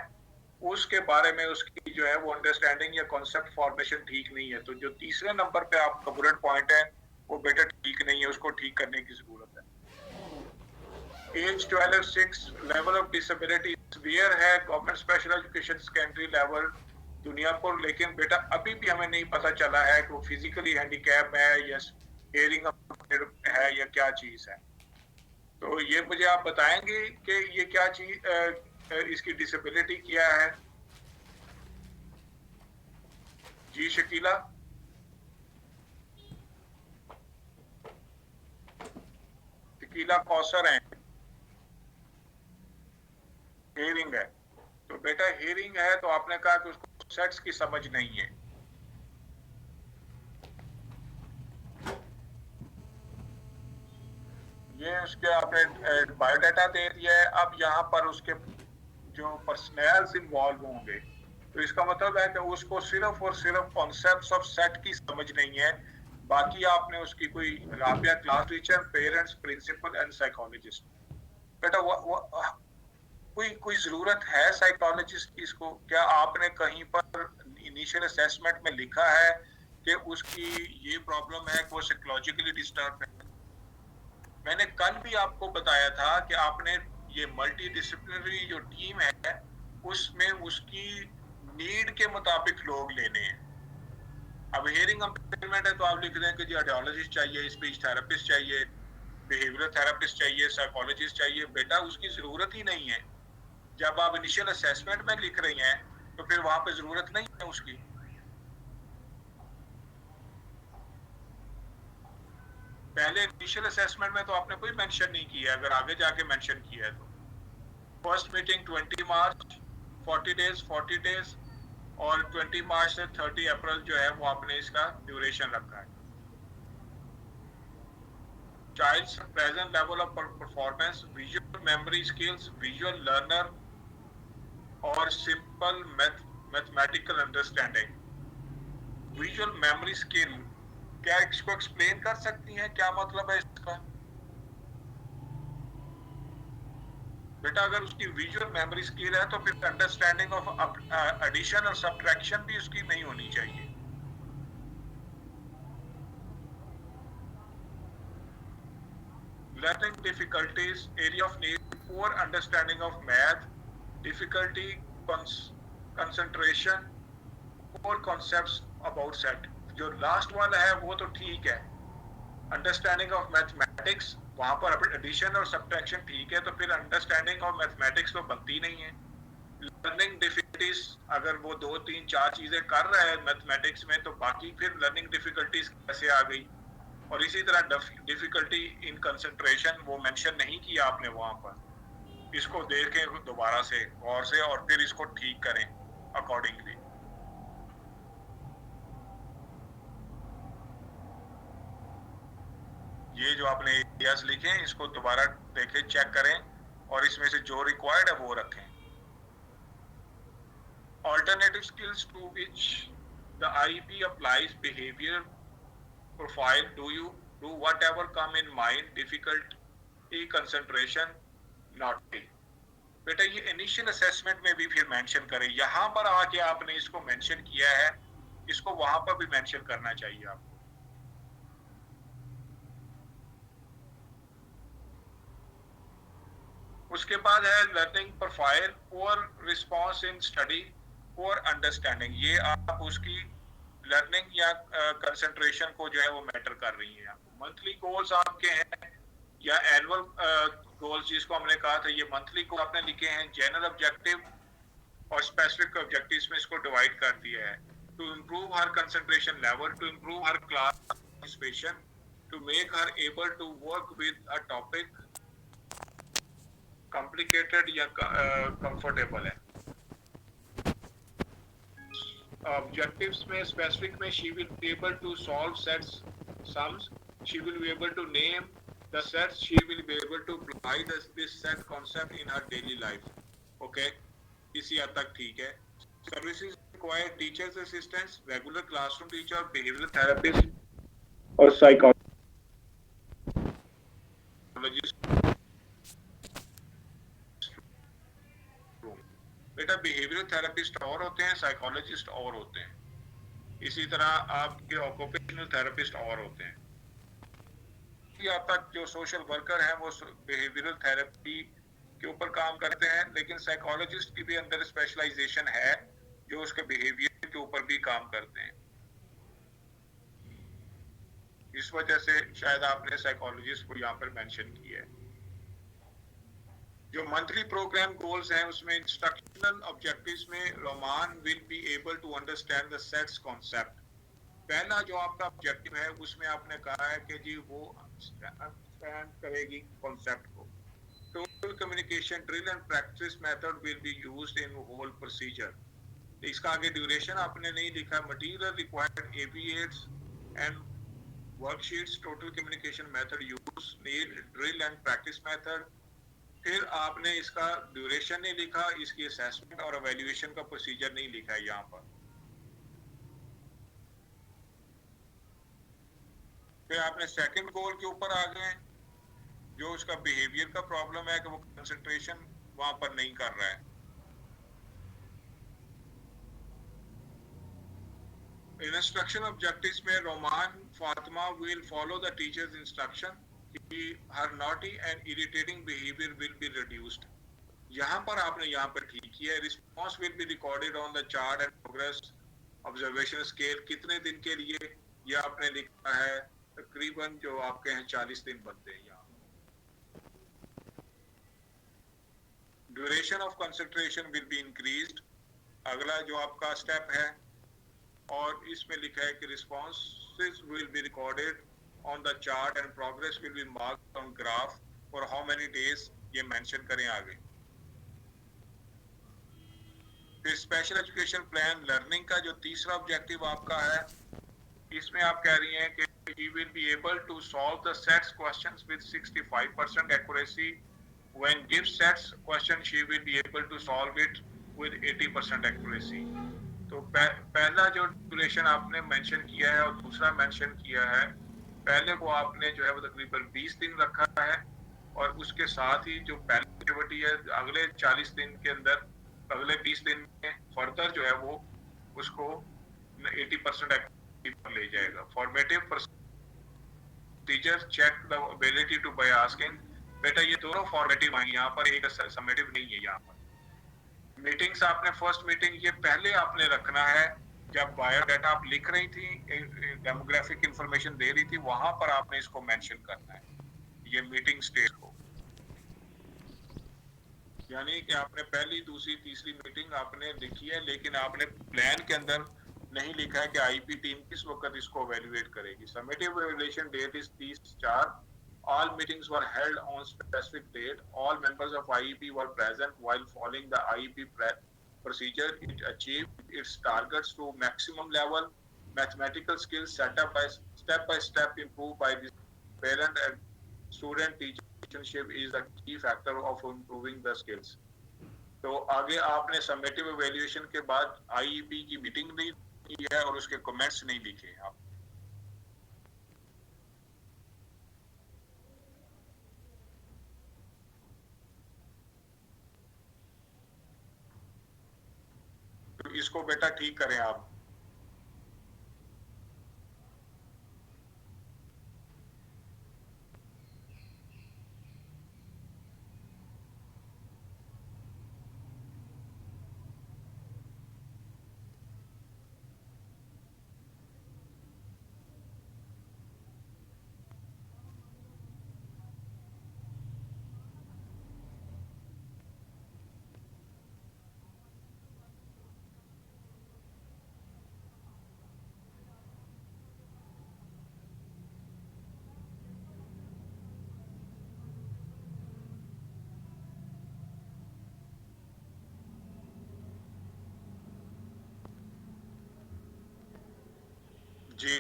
उसके बारे में उसकी जो है वो अंडरस्टैंडिंग या कॉन्सेप्ट फॉर्मेशन ठीक नहीं है। तो जो तीसरे नंबर पे आपका बुलेट पॉइंट है वो बेटा ठीक नहीं है, उसको ठीक करने की जरूरत है। Age 12-6 level of disability severe है, government special education secondary level Duniyapur. लेकिन बेटा अभी भी हमें नहीं पता चला है कि वो फिजिकली हैंडीकैप है या हियरिंग है या क्या चीज है। तो ये मुझे आप बताएंगे कि ये क्या चीज इसकी डिसेबिलिटी क्या है? जी शकीला। शकीला कौसर हैं, हियरिंग है। तो बेटा हियरिंग है तो आपने कहा कि उसको सेट्स की समझ नहीं है। ये उसके आपने बायोडाटा दे दिया है। अब यहाँ पर उसके जो पर्सनल्स इन्वॉल्व होंगे, तो इसका मतलब है कि उसको सिर्फ और सिर्फ कॉन्सेप्ट्स ऑफ सेट की समझ नहीं है, बाकी आपने उसकी कोई Rabia class teacher, parents, principal and psychologist, बेटा कोई कोई जरूरत है साइकोलॉजिस्ट की इसको? क्या आपने कहीं पर इनिशियल असेसमेंट में लिखा है कि उसकी ये प्रॉब्लम है कि वो साइकोलॉजिकली डिस्टर्ब है? मैंने कल भी आपको बताया था कि आपने ये मल्टी डिसिप्लिनरी जो टीम है उसमें उसकी नीड के मुताबिक लोग लेने हैं। अब हियरिंग इम्पेयरमेंट है तो आप लिख दें कि जी ऑडियोलॉजिस्ट चाहिए, स्पीच थेरेपिस्ट चाहिए, बिहेवियरल थेरेपिस्ट चाहिए, साइकोलॉजिस्ट चाहिए। बेटा उसकी जरूरत ही नहीं है। जब आप इनिशियल असेसमेंट में लिख रही हैं तो फिर वहां पे जरूरत नहीं है उसकी। पहले इनिशियल असेसमेंट में तो आपने कोई मेंशन नहीं किया, अगर आगे जाके मेंशन किया है तो। फर्स्ट मीटिंग 20 मार्च, 40 डेज 40 डेज, और 20 मार्च से 30 अप्रैल जो है वो आपने इसका ड्यूरेशन रखा है। Child's present level of performance, visual memory skills, visual learner और simple mathematical understanding. Visual memory skill, क्या इसको एक्सप्लेन कर सकती हैं, क्या मतलब है इसका? बेटा अगर उसकी विजुअल मेमोरी स्किल है तो फिर अंडरस्टैंडिंग ऑफ एडिशन और सब्ट्रैक्शन भी उसकी नहीं होनी चाहिए। Learning difficulties, area of need, poor understanding of math, difficulty concentration, poor concepts about set। जो लास्ट वाला है वो तो ठीक है, अंडरस्टैंडिंग ऑफ मैथमेटिक्स, वहां पर एडिशन और सब्ट्रैक्शन ठीक है, तो फिर अंडरस्टैंडिंग ऑफ मैथमेटिक्स तो बनती नहीं है। लर्निंग डिफिकल्टीज, अगर वो 2 3 4 चीजें कर रहा है मैथमेटिक्स में, तो बाकी फिर लर्निंग डिफिकल्टीज कैसे आ गई? और इसी तरह डिफिकल्टी इन कंसंट्रेशन, वो मेंशन नहीं किया आपने वहां पर। इसको देखें दोबारा से गौर से और फिर इसको ठीक करें अकॉर्डिंगली। ये जो आपने एरियाज लिखे हैं इसको दोबारा देखें, चेक करें और इसमें से जो रिक्वायर्ड है वो रखें। Alternative skills to which the IEP applies behavior profile, do you do whatever come in mind, difficult concentration, naughty। बेटा ये इनिशियल असेसमेंट में भी फिर मेंशन करें, यहां पर आके आपने इसको मेंशन किया है, इसको वहां पर भी मेंशन करना चाहिए आपको। उसके बाद है learning profile, poor response in study, poor understanding. ये आप उसकी लर्निंग या कंसंट्रेशन को जो है वो मैटर कर रही है। मंथली गोल्स आपके हैं या एनुअल गोल्स जिसको हमने कहा था, ये मंथली को आपने लिखे हैं। जनरल ऑब्जेक्टिव और स्पेसिफिक ऑब्जेक्टिव्स में इसको डिवाइड कर दिया है। To improve her concentration level, to improve her class participation, to make her able to work with a topic complicated या कंफर्टेबल है। ऑब्जेक्टिव्स में स्पेसिफिक में she will be able to solve sets sums, she will be able to name the sets, she will be able to apply this set concept in her daily life. Okay, इसी हद तक ठीक है। Services require teachers assistants, regular classroom teacher, behavioural therapist और psychologist. बेटा behavioural therapist और होते हैं, साइकोलॉजिस्ट और होते हैं, इसी तरह आपके ऑक्यूपेशनल थेरेपिस्ट और होते हैं। यहाँ तक जो सोशल वर्कर हैं वो बिहेवियरल थेरेपी के ऊपर काम करते हैं, लेकिन साइकोलॉजिस्ट की भी अंदर स्पेशलाइजेशन है जो उसके बिहेवियर के ऊपर भी काम करते हैं। इस वजह से शायद आपने साइकोलॉजिस्ट को यहाँ पर मेंशन किया है। जो मंथली प्रोग्राम गोल्स हैं उसमें इंस्ट्रक्शनल ऑब्जेक्टिव्स में Roman will be able to understand the sets concept. पहला जो आपका ऑब्जेक्टिव है उसमें आपने कहा है कि जी वो अंडरस्टैंड करेगी कॉन्सेप्ट को। Total communication drill and practice method will be used in whole procedure. इसका आगे ड्यूरेशन आपने नहीं लिखा। Material required AV aids and worksheets, total communication method use, need, drill and practice method. फिर आपने इसका ड्यूरेशन नहीं लिखा, इसकी असेसमेंट और एवेल्युएशन का प्रोसीजर नहीं लिखा है यहाँ पर। फिर आपने सेकंड गोल के ऊपर आ गए, जो उसका बिहेवियर का प्रॉब्लम है कि वो कंसंट्रेशन वहां पर नहीं कर रहा है। इंस्ट्रक्शन ऑब्जेक्टिव्स में Roman Fatima will follow the teacher's instruction, her naughty and irritating behaviour will be reduced. यहाँ पर आपने यहाँ पर ठीक किया है। Response will be recorded on the chart and progress observation scale. कितने दिन के लिए ये आपने लिखा है? तकरीबन जो आपके हैं 40 दिन बनते हैं यहाँ। Duration of concentration will be increased, अगला जो आपका स्टेप है। और इसमें लिखा है कि responses will be recorded on the chart and progress will be marked on graph for how many days, ये मेंशन करें आगे। फिर स्पेशल एजुकेशन प्लान लर्निंग का जो तीसरा ऑब्जेक्टिव आपका है, इसमें आप कह रही हैं कि he will be able to solve the sets questions with 65% accuracy. When gives sets question, she will be able to solve it with 80% accuracy. तो पहला जो ड्यूरेशन आपने मेंशन किया है और दूसरा मेंशन किया है, पहले को आपने जो है वो तकरीबन 20 दिन रखा है, और उसके साथ ही जो पहली एक्टिविटी है अगले 40 दिन के अंदर, अगले 20 दिन में फर्दर जो है वो उसको 80% एक्टिविटी पर ले जाएगा। Formative procedure check the ability to by asking. बेटा ये दोनों फॉर्मेटिव हैं, यहाँ पर एक समेटिव नहीं है। यहाँ पर मीटिंग्स आपने फर्स्ट मीटिंग ये पहले आपने रखना है, जब बायोडाटा आप लिख रही थी, डेमोग्राफिक इंफॉर्मेशन दे रही थी, वहां पर आपने इसको मेंशन करना है, ये मीटिंग स्टेज को। यानी कि आपने पहली, दूसरी, तीसरी मीटिंग आपने लिखी है, लेकिन आपने प्लान के अंदर नहीं लिखा है कि आईपी टीम किस वक्त इसको एवेल्युएट करेगी। Summative evaluation date is 30/4। All meetings were held on specific date. All members of IEP were present while following the IEP procedure. It achieved its targets to maximum level. Mathematical skills set up by step improved by the parent and student teacher relationship is the key factor of improving the skills. तो आगे आपने summative evaluation के बाद IEP की meeting नहीं की है और उसके कमेंट्स नहीं लिखे आप। तो इसको बेटा ठीक करें आप। जी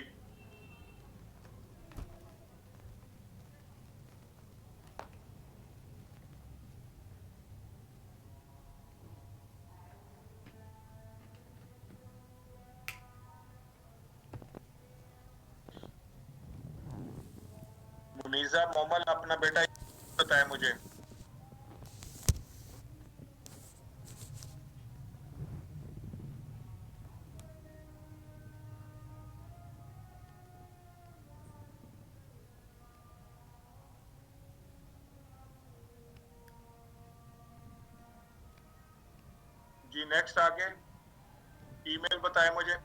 मुनीजा मोमल अपना बेटा बताए मुझे। जी नेक्स्ट आगे ईमेल बताए मुझे।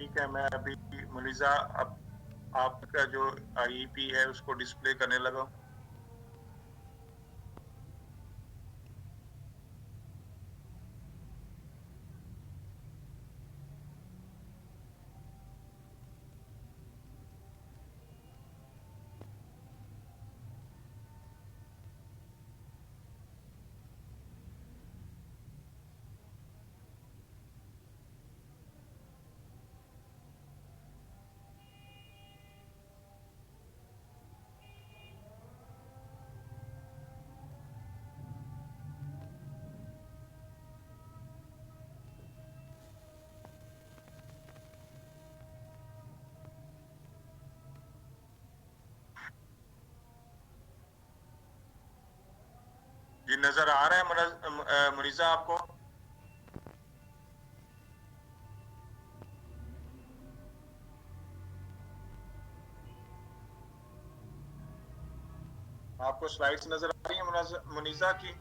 ठीक है, मैं अभी मुनीजा अब आपका जो आईईपी है उसको डिस्प्ले करने लगा हूं। ये नजर आ रहा है मुनीजा आपको? आपको स्लाइड्स नजर आ रही है मुनीजा की?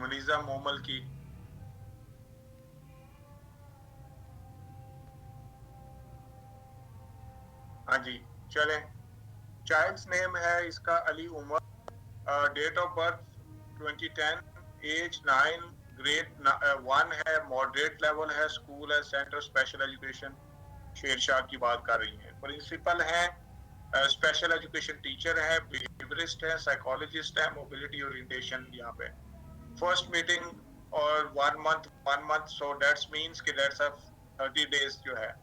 मुनीजा मोमल की? हाँ जी, चलें। चाइल्ड्स नेम है इसका Ali Umar, date of birth 2010, age 9, grade 1 है, मॉडरेट लेवल है, स्कूल है सेंटर स्पेशल एजुकेशन शेरशाह की बात कर रही हैं। प्रिंसिपल है, स्पेशल एजुकेशन टीचर है, बिहेवियरिस्ट है, साइकोलॉजिस्ट है, मोबिलिटी ओरिएंटेशन यहाँ पे। फर्स्ट मीटिंग और 1 मंथ, सो दैट्स मीन्स कि दैट्स 30 डेज जो है।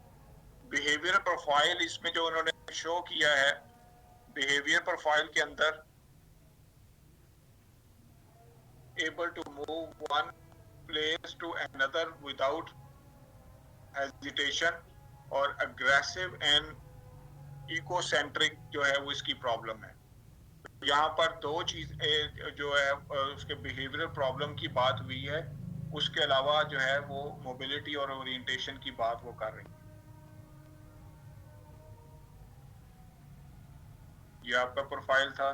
बिहेवियर प्रोफाइल इसमें जो उन्होंने शो किया है, बिहेवियर प्रोफाइल के अंदर able to move one place to another without hesitation और aggressive and egocentric जो है वो इसकी प्रॉब्लम है। यहाँ पर दो चीज जो है उसके बिहेवियर प्रॉब्लम की बात हुई है, उसके अलावा जो है वो मोबिलिटी और ओरिएंटेशन की बात वो कर रही है। ये आपका प्रोफाइल था।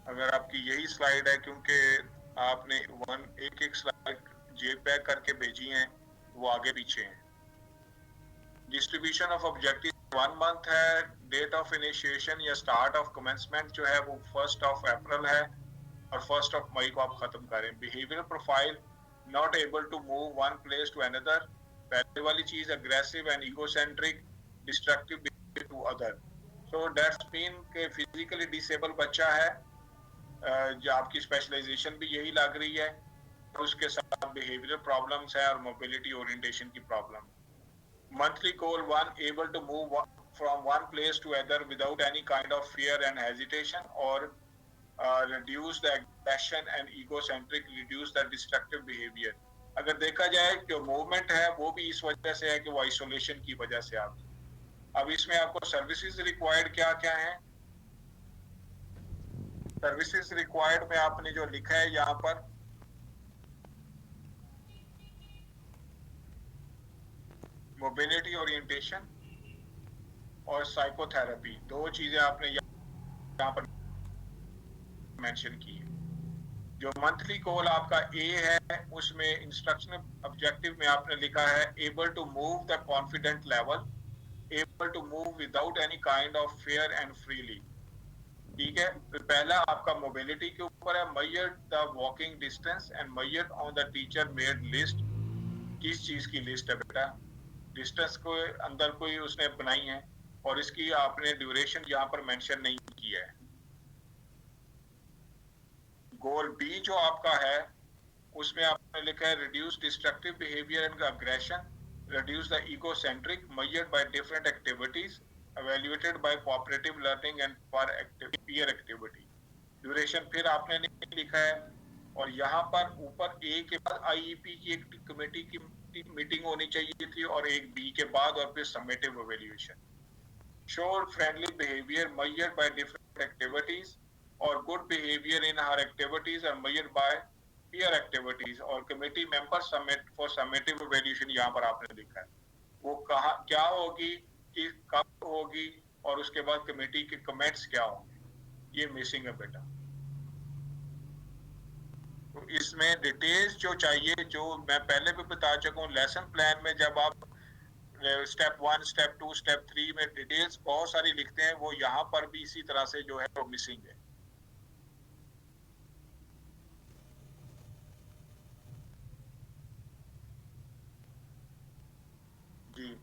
अगर आपकी यही स्लाइड है, क्योंकि आपने एक एक स्लाइड जेपैग करके भेजी हैं, वो आगे पीछे हैं। डिस्ट्रीब्यूशन ऑफ ऑब्जेक्टिव 1 मंथ है, डेट ऑफ इनिशिएशन या स्टार्ट ऑफ कमेंसमेंट जो है वो 1 अप्रैल है और 1 मई को आप खत्म करें। Behaviour profile not able to move one place to another, पहले वाली चीज aggressive and egocentric, destructive to other. So that's mean के फिजिकली डिसेबल बच्चा है, जो आपकी स्पेशलाइजेशन भी यही लग रही है, और उसके साथ बिहेवियरल प्रॉब्लम्स है और मोबिलिटी ओरिएंटेशन की problem. Monthly goal 1, able to move from one place to other without any kind of fear and hesitation, or reduce the aggression and egocentric, reduce the destructive behavior। अगर देखा जाए जो movement है वो भी इस वजह से है कि वो आइसोलेशन की वजह से आप। अब इसमें आपको सर्विसेज रिक्वायर्ड क्या क्या है? सर्विसेज रिक्वायर्ड में आपने जो लिखा है यहाँ पर, मोबिलिटी ओरिएंटेशन और साइकोथेरेपी, दो चीजें आपने यहाँ पर मेंशन की है। जो मंथली गोल आपका ए है, उसमें इंस्ट्रक्शनल ऑब्जेक्टिव में आपने लिखा है able to move the confident level, able to move without any kind of fear and freely. ठीक है, तो पहला आपका मोबिलिटी के ऊपर है, measure the walking distance and measure on the teacher made list. किस चीज की लिस्ट है बेटा? डिस्टेंस को अंदर कोई उसने बनाई है और इसकी आपने ड्यूरेशन यहाँ पर मेंशन नहीं किया है। गोल बी जो आपका है उसमें आपने लिखा है reduce destructive behaviour and aggression, reduce the egocentric, measured by different activities, evaluated by cooperative learning and peer activity। Duration फिर आपने नहीं लिखा है, और यहाँ पर ऊपर ए के बाद आईईपी की एक कमेटी की मीटिंग होनी चाहिए थी, और एक बी के बाद और फिर summative evaluation. Show friendly behaviour measured by different activities, और good behaviour in her activities और measured by peer activities, और committee member summit for summative evaluation यहाँ पर आपने लिखा है। वो कहाँ क्या होगी, कि कब होगी, और उसके बाद कमेटी के कमेंट्स क्या होंगे, ये मिसिंग है बेटा। तो इसमें डिटेल्स जो चाहिए, जो मैं पहले भी बता चुका हूँ, लेसन प्लान में जब आप स्टेप 1, स्टेप 2, स्टेप 3 में डिटेल्स बहुत सारी लिखते हैं, वो यहाँ पर भी इसी तरह से जो है वो मिसिंग है। जी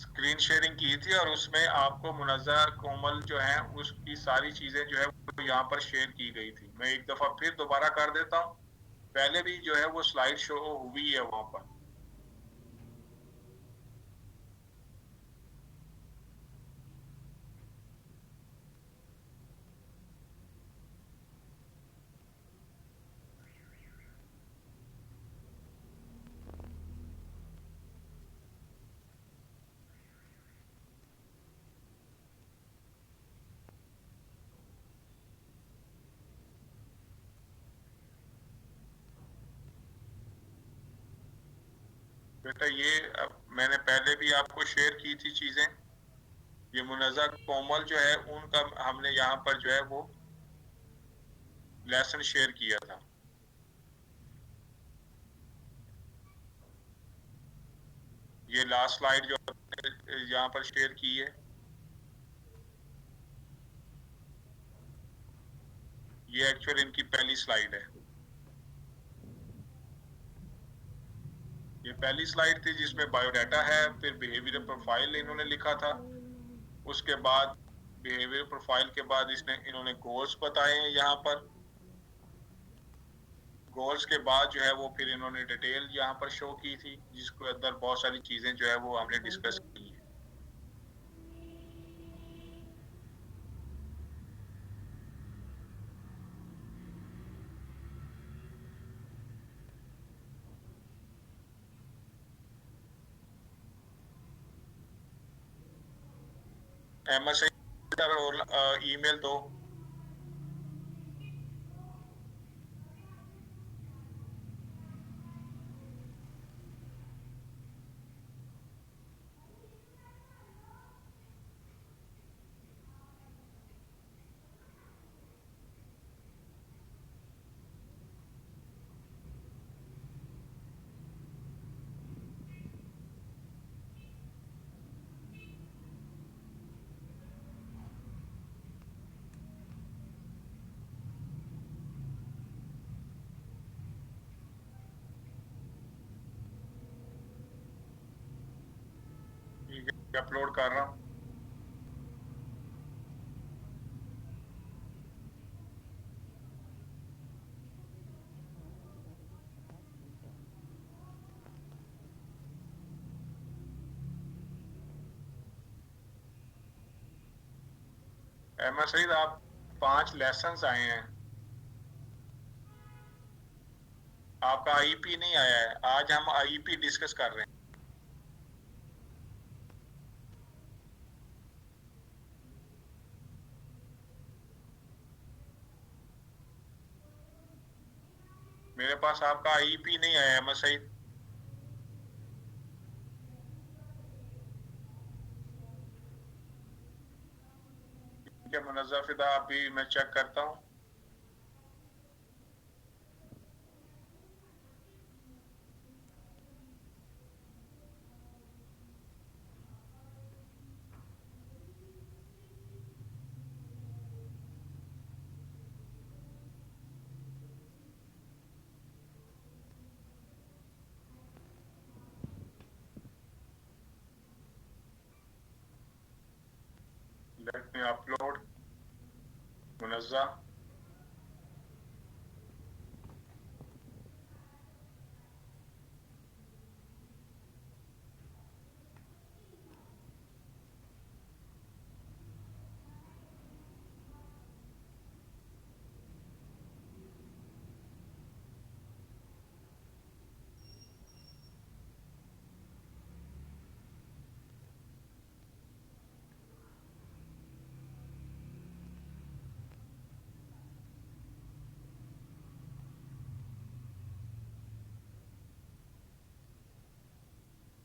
स्क्रीन शेयरिंग की थी, और उसमें आपको मुनज़्ज़ा कोमल जो है उसकी सारी चीजें जो है वो यहाँ पर शेयर की गई थी। मैं एक दफा फिर दोबारा कर देता हूँ, पहले भी जो है वो स्लाइड शो हुई है वहां पर। बेटा ये मैंने पहले भी आपको शेयर की थी चीजें। ये मुनज़्ज़ा कोमल जो है उनका हमने यहाँ पर जो है वो लेसन शेयर किया था। ये लास्ट स्लाइड जो यहाँ पर शेयर की है, ये एक्चुअल इनकी पहली स्लाइड है। ये पहली स्लाइड थी जिसमें बायोडाटा है, फिर बिहेवियर प्रोफाइल इन्होंने लिखा था। उसके बाद बिहेवियर प्रोफाइल के बाद इसने इन्होंने गोल्स बताए हैं यहाँ पर। गोल्स के बाद जो है वो फिर इन्होंने डिटेल यहाँ पर शो की थी, जिसके अंदर बहुत सारी चीजें जो है वो हमने डिस्कस की है। एमएस ईमेल दो। अपलोड कर रहा हूँ। एमएस सईद, आप 5 लेसन आए हैं, आपका आईपी नहीं आया है। आज हम आईपी डिस्कस कर रहे हैं। मेरे पास आपका आईपी नहीं आया है सईद। ठीक है मुनज़्ज़ा फिदा, अभी मैं चेक करता हूँ। Let me upload Munazza.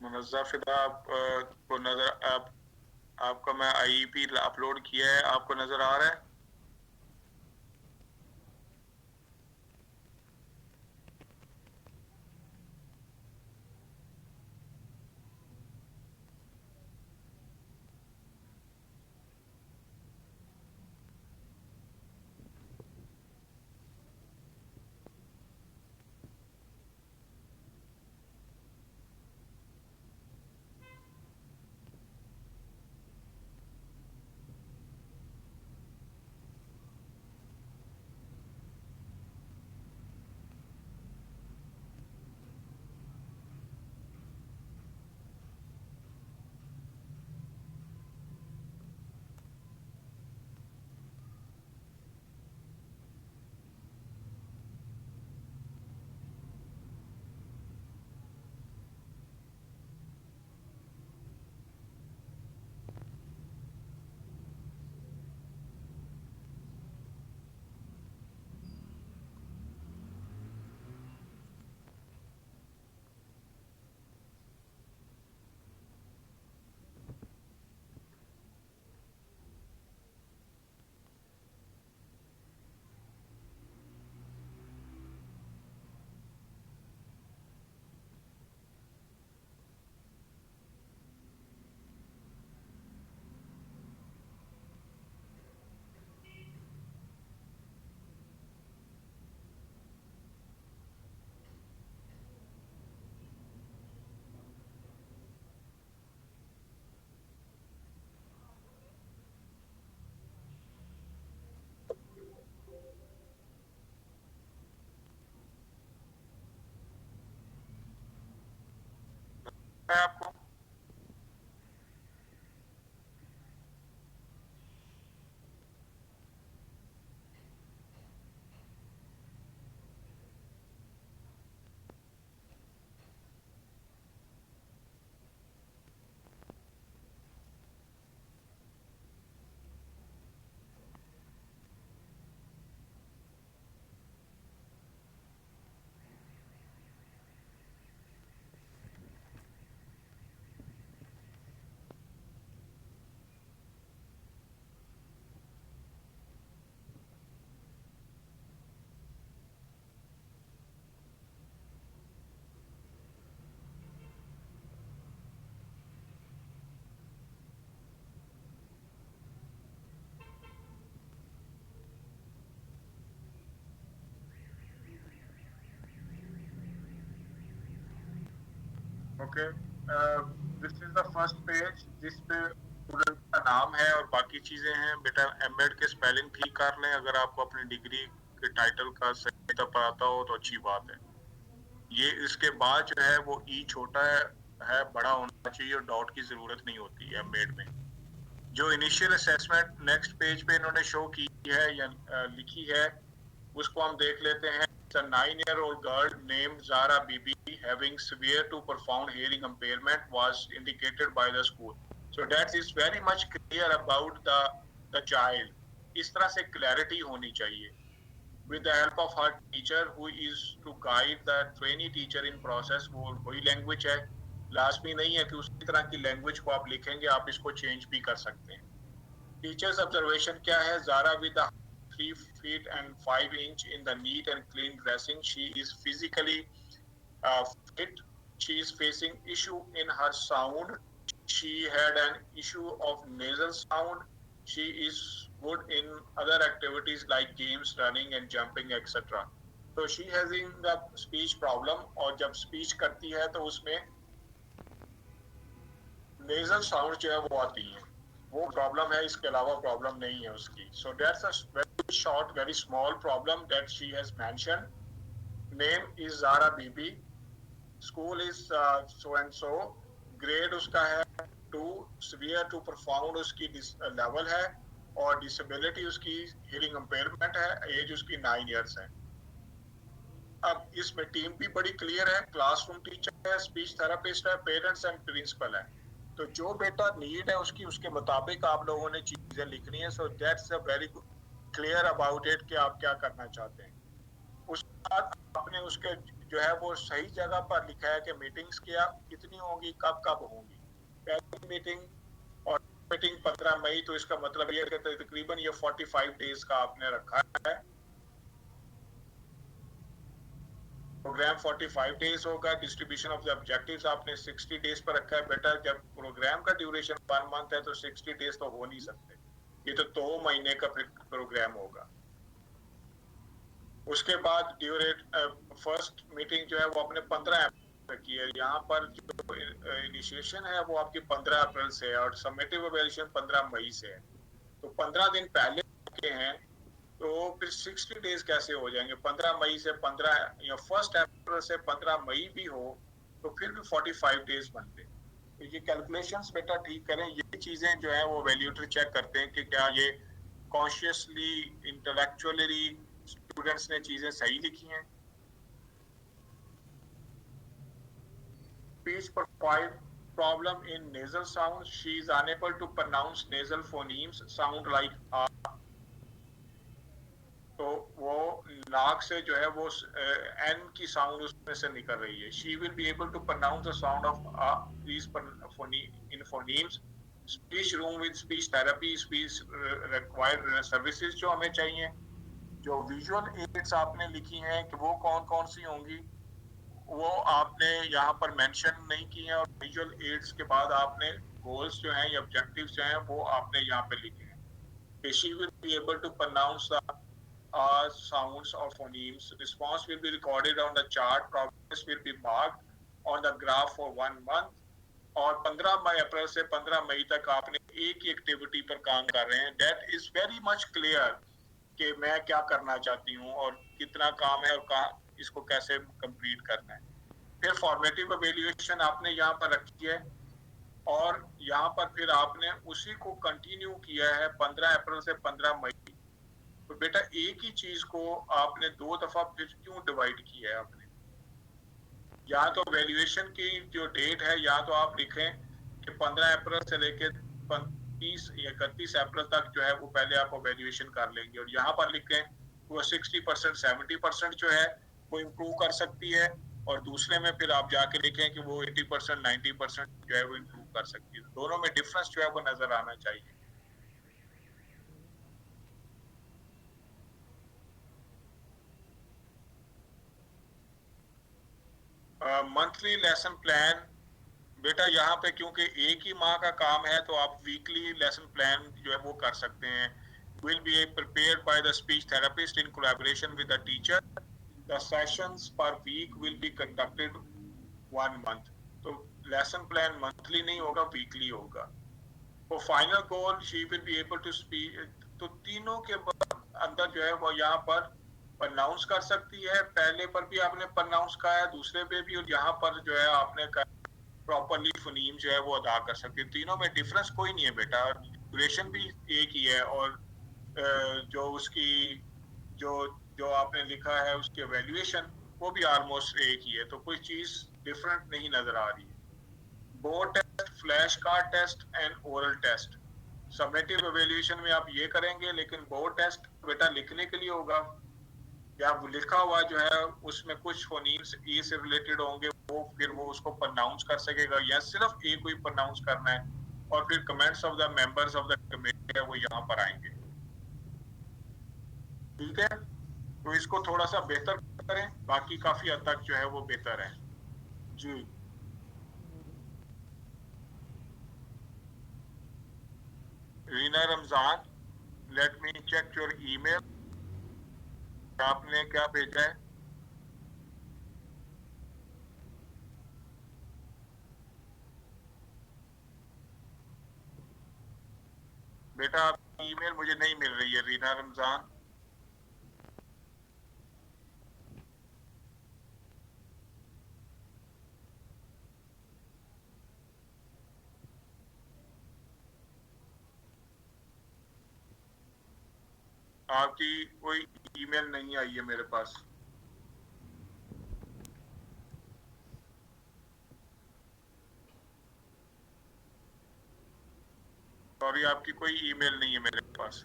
Munazza फिदा को नजर आपका मैं आईईपी अपलोड किया है, आपको नजर आ रहा है? है आपको? Okay, this is the first page जिस पे स्टूडेंट का नाम है और बाकी चीजें हैं। बेटा एमएड के स्पेलिंग ठीक कर लें, अगर आपको अपनी डिग्री के टाइटल का सही पता हो तो अच्छी बात है। ये इसके बाद जो है वो ई छोटा है, बड़ा होना चाहिए और डॉट की जरूरत नहीं होती है एमएड में। जो इनिशियल असेसमेंट नेक्स्ट पेज पे इन्होंने शो की है या लिखी है, उसको हम देख लेते हैं। A 9-year-old girl named Zara Bibi having severe to profound hearing impairment was indicated by the school. So that is very much clear about the child. इस तरह से clarity होनी चाहिए. With the help of her teacher who is to guide the trainee teacher in process, वो वही language है, लाजमी नहीं है कि उसी तरह की language को आप लिखेंगे, आप इसको change भी कर सकते हैं। Teacher's observation क्या है? Zara with the 3 feet and 5 inch in the neat and clean dressing. She is physically fit. She is facing issue in her sound. She had an issue of nasal sound. She is good in other activities like games, running and jumping, etc. So she having the speech problem, और जब speech करती है तो उसमें nasal sound जो है वो आती है। वो प्रॉब्लम है, इसके अलावा प्रॉब्लम नहीं है उसकी. So that's a very short very small problem that she has mention. Name is Zara Bibi, school is so and so, grade उसका है 2, सीवियर टू प्रोफाउंड उसकी लेवल है, और डिसेबिलिटी उसकी हियरिंग इम्पेयरमेंट है, एज उसकी 9 इयर्स है. अब इसमें टीम भी बड़ी क्लियर है, क्लासरूम टीचर है, स्पीच थेरेपिस्ट है, पेरेंट्स एंड प्रिंसिपल है. तो जो बेटा नीड है उसकी, उसके मुताबिक आप लोगों ने चीजें लिखनी है. सो that's a very clear about it कि आप क्या करना चाहते हैं. उसके बाद आपने उसके जो है वो सही जगह पर लिखा है कि मीटिंग्स क्या कितनी होंगी, कब कब होंगी. पहली मीटिंग और मीटिंग 15 मई, तो इसका मतलब ये है कि तकरीबन ये 45 डेज का आपने रखा है. प्रोग्राम 45 डेज होगा. डिस्ट्रीब्यूशन ऑफ द ऑब्जेक्टिव्स आपने 60 डेज पर रखा है. बेटा जब प्रोग्राम का ड्यूरेशन 1 मंथ है तो 60 डेज तो हो नहीं सकते, ये तो 2 महीने का फिर प्रोग्राम होगा. उसके बाद ड्यूरेट फर्स्ट मीटिंग जो है वो अपने 15 अप्रैल की है. यहाँ पर जो इनिशिएशन है वो आपकी 15 अप्रैल से है और समेटिव इवैल्यूएशन 15 मई से है. तो 15 दिन पहले के हैं, तो फिर 60 डेज कैसे हो जाएंगे. 15 मई से 15 या 1 अप्रैल से 15 मई भी हो तो फिर भी 45 डेज बनते. तो ये कैलकुलेशंस बेटा ठीक करें. ये चीजें जो है वो वैल्यूएटर चेक करते हैं कि क्या ये कॉन्शियसली इंटेलेक्चुअली स्टूडेंट्स ने चीजें सही लिखी हैं. Speech profile problem in nasal sounds. She is unable to pronounce nasal phonemes sound like a. तो वो नाक से जो है वो एन की साउंड उसमें से निकल रही है. She will be able to pronounce the sound of these in phonemes. Speech room with speech therapy, speech required services जो हमें चाहिए. जो विजुअल एड्स आपने लिखी हैं कि वो कौन कौन सी होंगी, वो आपने यहाँ पर मेंशन नहीं की है. और विजुअल एड्स के बाद आपने गोल्स जो हैं या ऑब्जेक्टिव्स जो हैं वो आपने यहाँ पे लिखे हैं. She will be able to pronounce the sounds or phonemes. Response will be recorded on the chart. Progress will be marked on the graph for 1 month. और 15 अप्रैल से 15 मई तक आपने एक ही एक्टिविटी पर काम कर रहे हैं. That is very much clear कि मैं क्या करना चाहती हूँ और कितना काम है और कहाँ इसको कैसे कंप्लीट करना है. फिर फॉर्मेटिव एवेल्युएशन आपने यहाँ पर रखी है और यहाँ पर फिर आपने उसी को कंटिन्यू किया है 15 अप्रैल से 15 मई. तो बेटा एक ही चीज को आपने 2 दफा फिर क्यों डिवाइड किया है आपने. या तो वैल्यूएशन की जो डेट है या तो आप लिखें कि 15 अप्रैल से लेकर 30 या 31 अप्रैल तक जो है वो पहले आप वैल्यूएशन कर लेंगे. और यहाँ पर लिखें वो 60% 70% जो है वो इम्प्रूव कर सकती है. और दूसरे में फिर आप जाके लिखें कि वो 80% 90% जो है वो इम्प्रूव कर सकती है. दोनों में डिफरेंस जो है वो नजर आना चाहिए. Monthly lesson plan. बेटा यहाँ पे क्योंकि एक ही माह का काम है तो आप वीकली लेसन प्लान जो है वो कर सकते हैं. Will be prepared by the speech therapist in collaboration with the teacher. The sessions per week will be conducted 1 month. तो लेसन प्लान मंथली नहीं होगा, वीकली होगा. तो final goal she will be able to speak. तो तीनों के अंदर जो है वो यहाँ पर प्रनाउंस कर सकती है. पहले पर भी आपने प्रनाउंस कहा है, दूसरे पे भी, और यहाँ पर जो है आपने प्रॉपरली फोनीम जो है वो अदा कर सकती है. तीनों में डिफरेंस कोई नहीं है बेटा. ड्यूरेशन भी एक ही है और जो उसकी जो जो आपने लिखा है उसकी एवेल्युएशन वो भी ऑलमोस्ट एक ही है. तो कोई चीज डिफरेंट नहीं नजर आ रही है. Board test, flash card test and oral test. Summative evaluation में आप ये करेंगे, लेकिन बोर्ड टेस्ट बेटा लिखने के लिए होगा. या लिखा हुआ जो है उसमें कुछ फोनीम्स ए से रिलेटेड होंगे, वो फिर वो उसको प्रोनाउंस कर सकेगा या सिर्फ ए को ही प्रोनाउंस करना है. और फिर comments of the members of the committee है वो यहाँ पर आएंगे. ठीक है, तो इसको थोड़ा सा बेहतर करें, बाकी काफी हद तक जो है वो बेहतर है. जी Reena Ramzan, let me check your email. आपने क्या भेजा है. बेटा आपकी ईमेल मुझे नहीं मिल रही है रीना रमजान। आपकी कोई ईमेल नहीं आई है मेरे पास। सॉरी, आपकी कोई ईमेल नहीं है मेरे पास।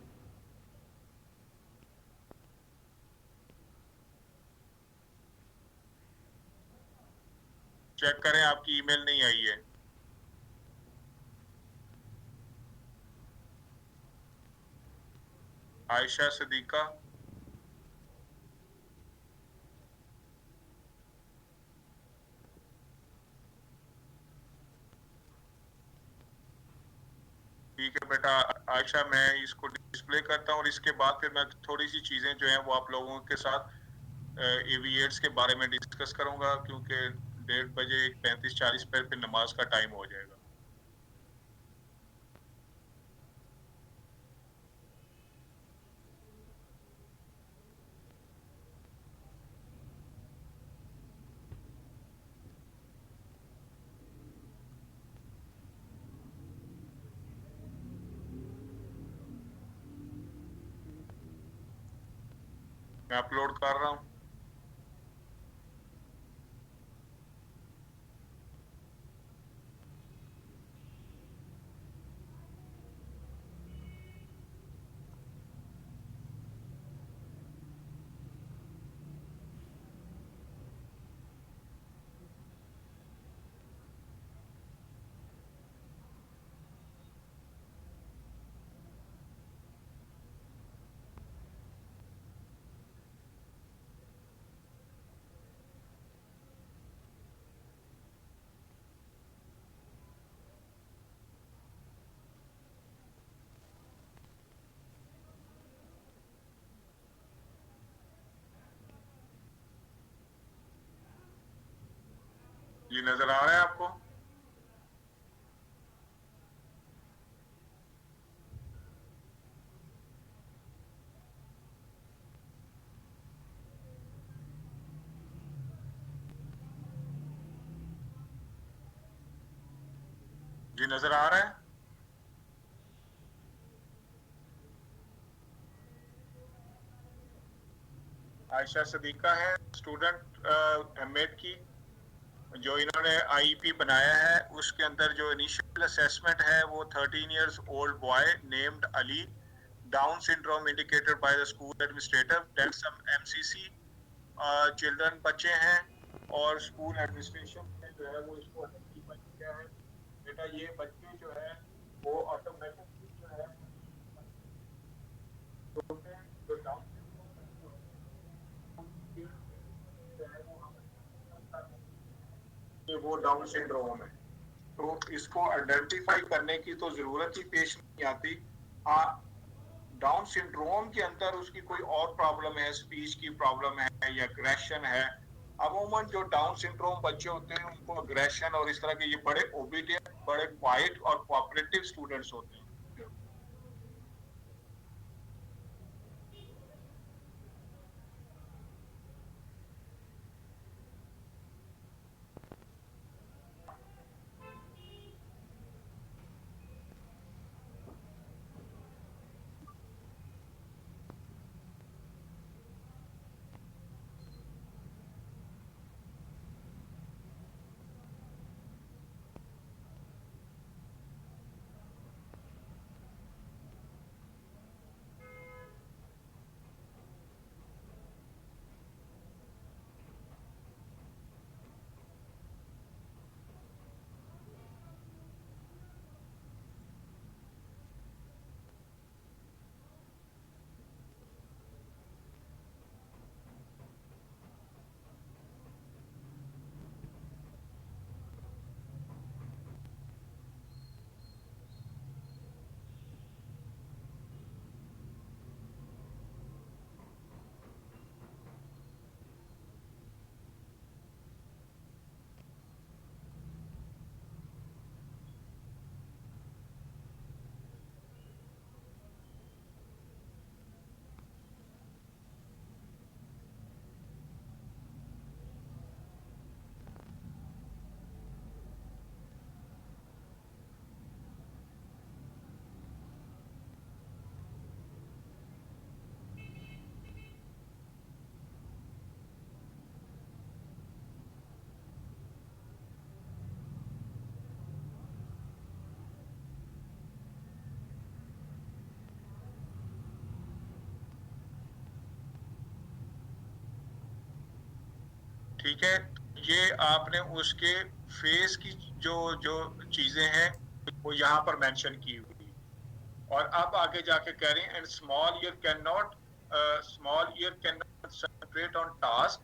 चेक करें, आपकी ईमेल नहीं आई है। आयशा सदीका। ठीक है बेटा आयशा, मैं इसको डिस्प्ले करता हूँ और इसके बाद फिर मैं थोड़ी सी चीजें जो हैं वो आप लोगों के साथ एविएट्स के बारे में डिस्कस करूंगा, क्योंकि 1:30 35:40 पर फिर नमाज का टाइम हो जाएगा। मैं अपलोड कर रहा हूँ। ये नजर आ रहा है आपको? जी नजर आ रहा है। आयशा सदीका है स्टूडेंट एमएड की, जो इन्होंने आईईपी बनाया है उसके अंदर जो इनिशियल असेसमेंट है वो 13 years old boy named Ali, down syndrome indicated by the school administrator, then some MCC children बच्चे हैं, और स्कूल एडमिनिस्ट्रेशन ने जो है वो इसको आइडेंटिफाई किया है। बेटा ये बच्चे जो है वो ऑटोमेटिकली जो है जो डाउन सिंड्रोम बच्चे होते हैं उनके जो है वो हम कि वो डाउन सिंड्रोम है, तो इसको आइडेंटिफाई करने की तो जरूरत ही पेश नहीं आती। हाँ, डाउन सिंड्रोम के अंदर उसकी कोई और प्रॉब्लम है, स्पीच की प्रॉब्लम है या अग्रेशन है। अमूमन जो डाउन सिंड्रोम बच्चे होते हैं उनको अग्रेशन और इस तरह के, ये बड़े ओबीडियंट, बड़े क्वाइट और कोऑपरेटिव स्टूडेंट्स होते हैं। ठीक है, ये आपने उसके फेस की जो जो चीजें हैं वो यहाँ पर मेंशन की हुई। और अब आगे जाके कह रहे हैं and small year can not concentrate on task,